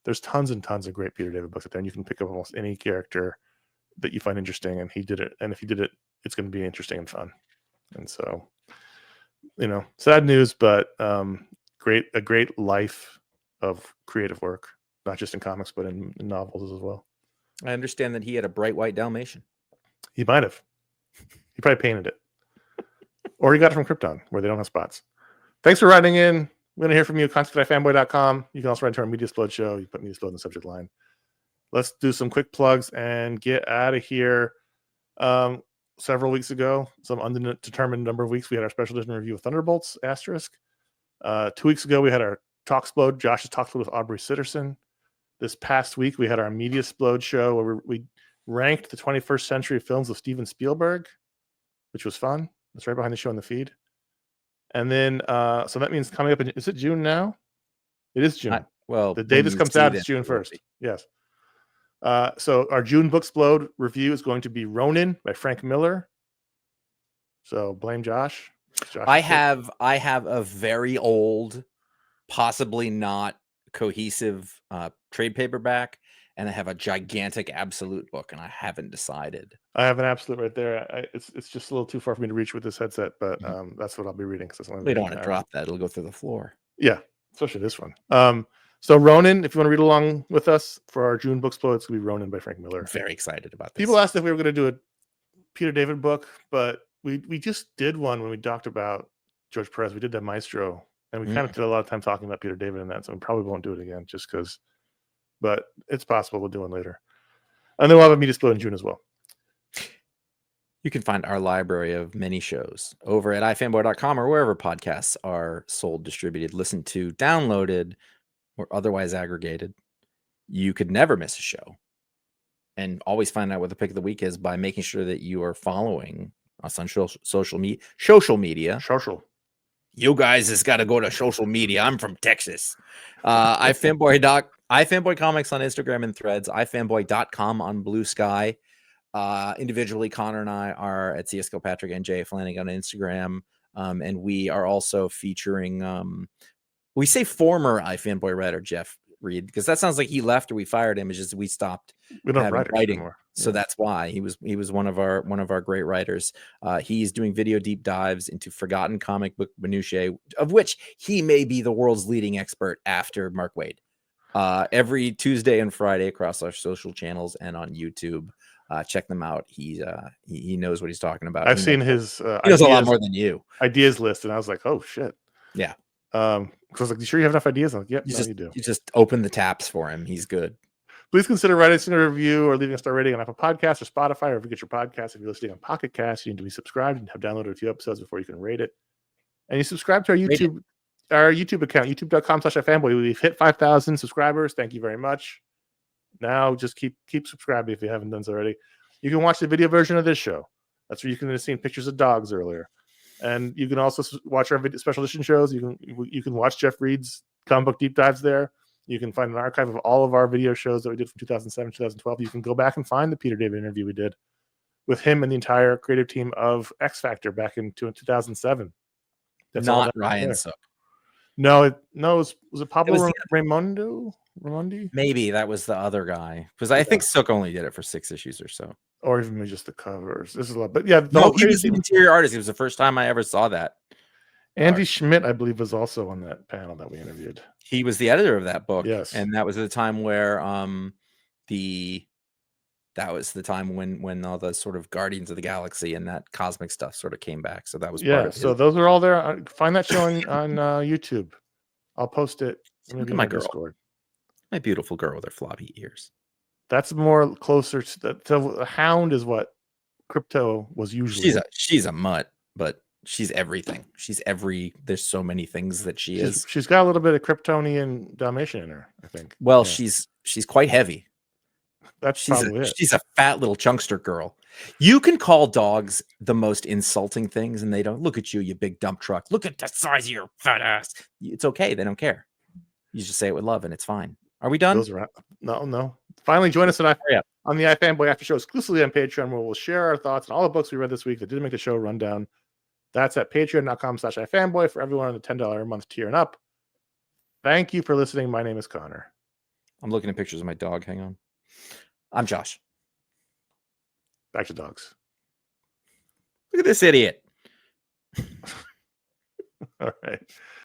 there's tons and tons of great Peter David books out there, and you can pick up almost any character that you find interesting, and he did it. And if he did it, it's going to be interesting and fun. And so, sad news, but a great life of creative work, not just in comics, but in novels as well. I understand that he had a bright white Dalmatian. He might have. He probably painted it. Or he got it from Krypton, where they don't have spots. Thanks for writing in. We're going to hear from you, contact@ifanboy.com. You can also write to our Media Explode show. You put Media Explode in the subject line. Let's do some quick plugs and get out of here. Several weeks ago, some undetermined number of weeks, we had our special edition review of Thunderbolts, asterisk. 2 weeks ago, we had our Talksplode, Josh's Talksplode with Aubrey Sitterson. This past week, we had our Media Explode show where we ranked the 21st century films of Steven Spielberg, which was fun. It's right behind the show in the feed. And then, so that means coming up is it June now? It is June. Well, the day when this you comes see out, them, it's June it will 1st. be. Yes. So our June Booksplode review is going to be Ronin by Frank Miller. So blame Josh. I have a very old, possibly not cohesive trade paperback, and I have a gigantic absolute book, and I haven't decided. I have an absolute right there. It's just a little too far for me to reach with this headset, but that's what I'll be reading. We don't want to drop that; it'll go through the floor. Yeah, especially this one. So Ronin, if you want to read along with us for our June Booksplode, it's gonna be Ronin by Frank Miller. I'm very excited about this. People asked if we were going to do a Peter David book, but we just did one when we talked about George Perez. We did that Maestro, and we kind of did a lot of time talking about Peter David in that, so we probably won't do it again just because. But it's possible we'll do one later, and then we'll have a media split in June as well. You can find our library of many shows over at ifanboy.com or wherever podcasts are sold, distributed, listened to, downloaded, or otherwise aggregated. You could never miss a show and always find out what the pick of the week is by making sure that you are following us on social media. Social. You guys has got to go to social media. I'm from Texas. iFanboy Comics on Instagram and Threads, ifanboy.com on Blue Sky. Individually, Connor and I are at CS Kilpatrick and Jay Flanagan on Instagram. And we are also featuring, we say former iFanboy writer Jeff Reed, because that sounds like he left or we fired him. It's just we stopped writing anymore. So that's why he was one of our great writers. He's doing video deep dives into forgotten comic book minutiae, of which he may be the world's leading expert after Mark Waid. Every Tuesday and Friday across our social channels and on YouTube. Check them out. He knows what he's talking about. I've seen his he knows a lot more than you. Ideas list, and I was like, oh shit. Yeah. Because I was like, you sure you have enough ideas? I'm like, yep, you do. You just open the taps for him. He's good. Please consider writing a review or leaving a star rating on Apple Podcasts or Spotify, or if you get your podcast, if you're listening on Pocket Cast, you need to be subscribed and have downloaded a few episodes before you can rate it. And you subscribe to our YouTube account, youtube.com/ifanboy. We've hit 5,000 subscribers. Thank you very much. Now just keep subscribing if you haven't done so already. You can watch the video version of this show. That's where you can have seen pictures of dogs earlier. And you can also watch our special edition shows. You can watch Jeff Reed's comic book deep dives there. You can find an archive of all of our video shows that we did from 2007, 2012. You can go back and find the Peter David interview we did with him and the entire creative team of X Factor back in 2007. That's not Ryan Sook. No, was it Pablo Raimondi? Maybe that was the other guy, because I think Sook only did it for 6 issues or so, or even just the covers. This is a lot, but yeah, he was an interior artist. It was the first time I ever saw that. Andy Schmidt, I believe, was also on that panel that we interviewed. He was the editor of that book. Yes, and that was the time where that was the time when all the sort of Guardians of the Galaxy and that cosmic stuff sort of came back. So that was part of so those are all there. Find that show on YouTube. I'll post it. Look at my girl, Discord. My beautiful girl with her floppy ears. That's more closer to the Hound is what Krypto was usually. She's a mutt, but she's everything. There's so many things that she is. She's got a little bit of Kryptonian Dalmatian in her, I think. Well, she's quite heavy. She's a fat little chunkster girl. You can call dogs the most insulting things, and they don't. Look at you, you big dump truck. Look at the size of your fat ass. It's okay. They don't care. You just say it with love, and it's fine. Are we done? No. Finally, join us on the iFanboy After Show exclusively on Patreon, where we'll share our thoughts on all the books we read this week that didn't make the show rundown. That's at patreon.com/ifanboy for everyone on the $10 a month tier and up. Thank you for listening. My name is Connor. I'm looking at pictures of my dog. Hang on. I'm Josh. Back to dogs. Look at this idiot. All right.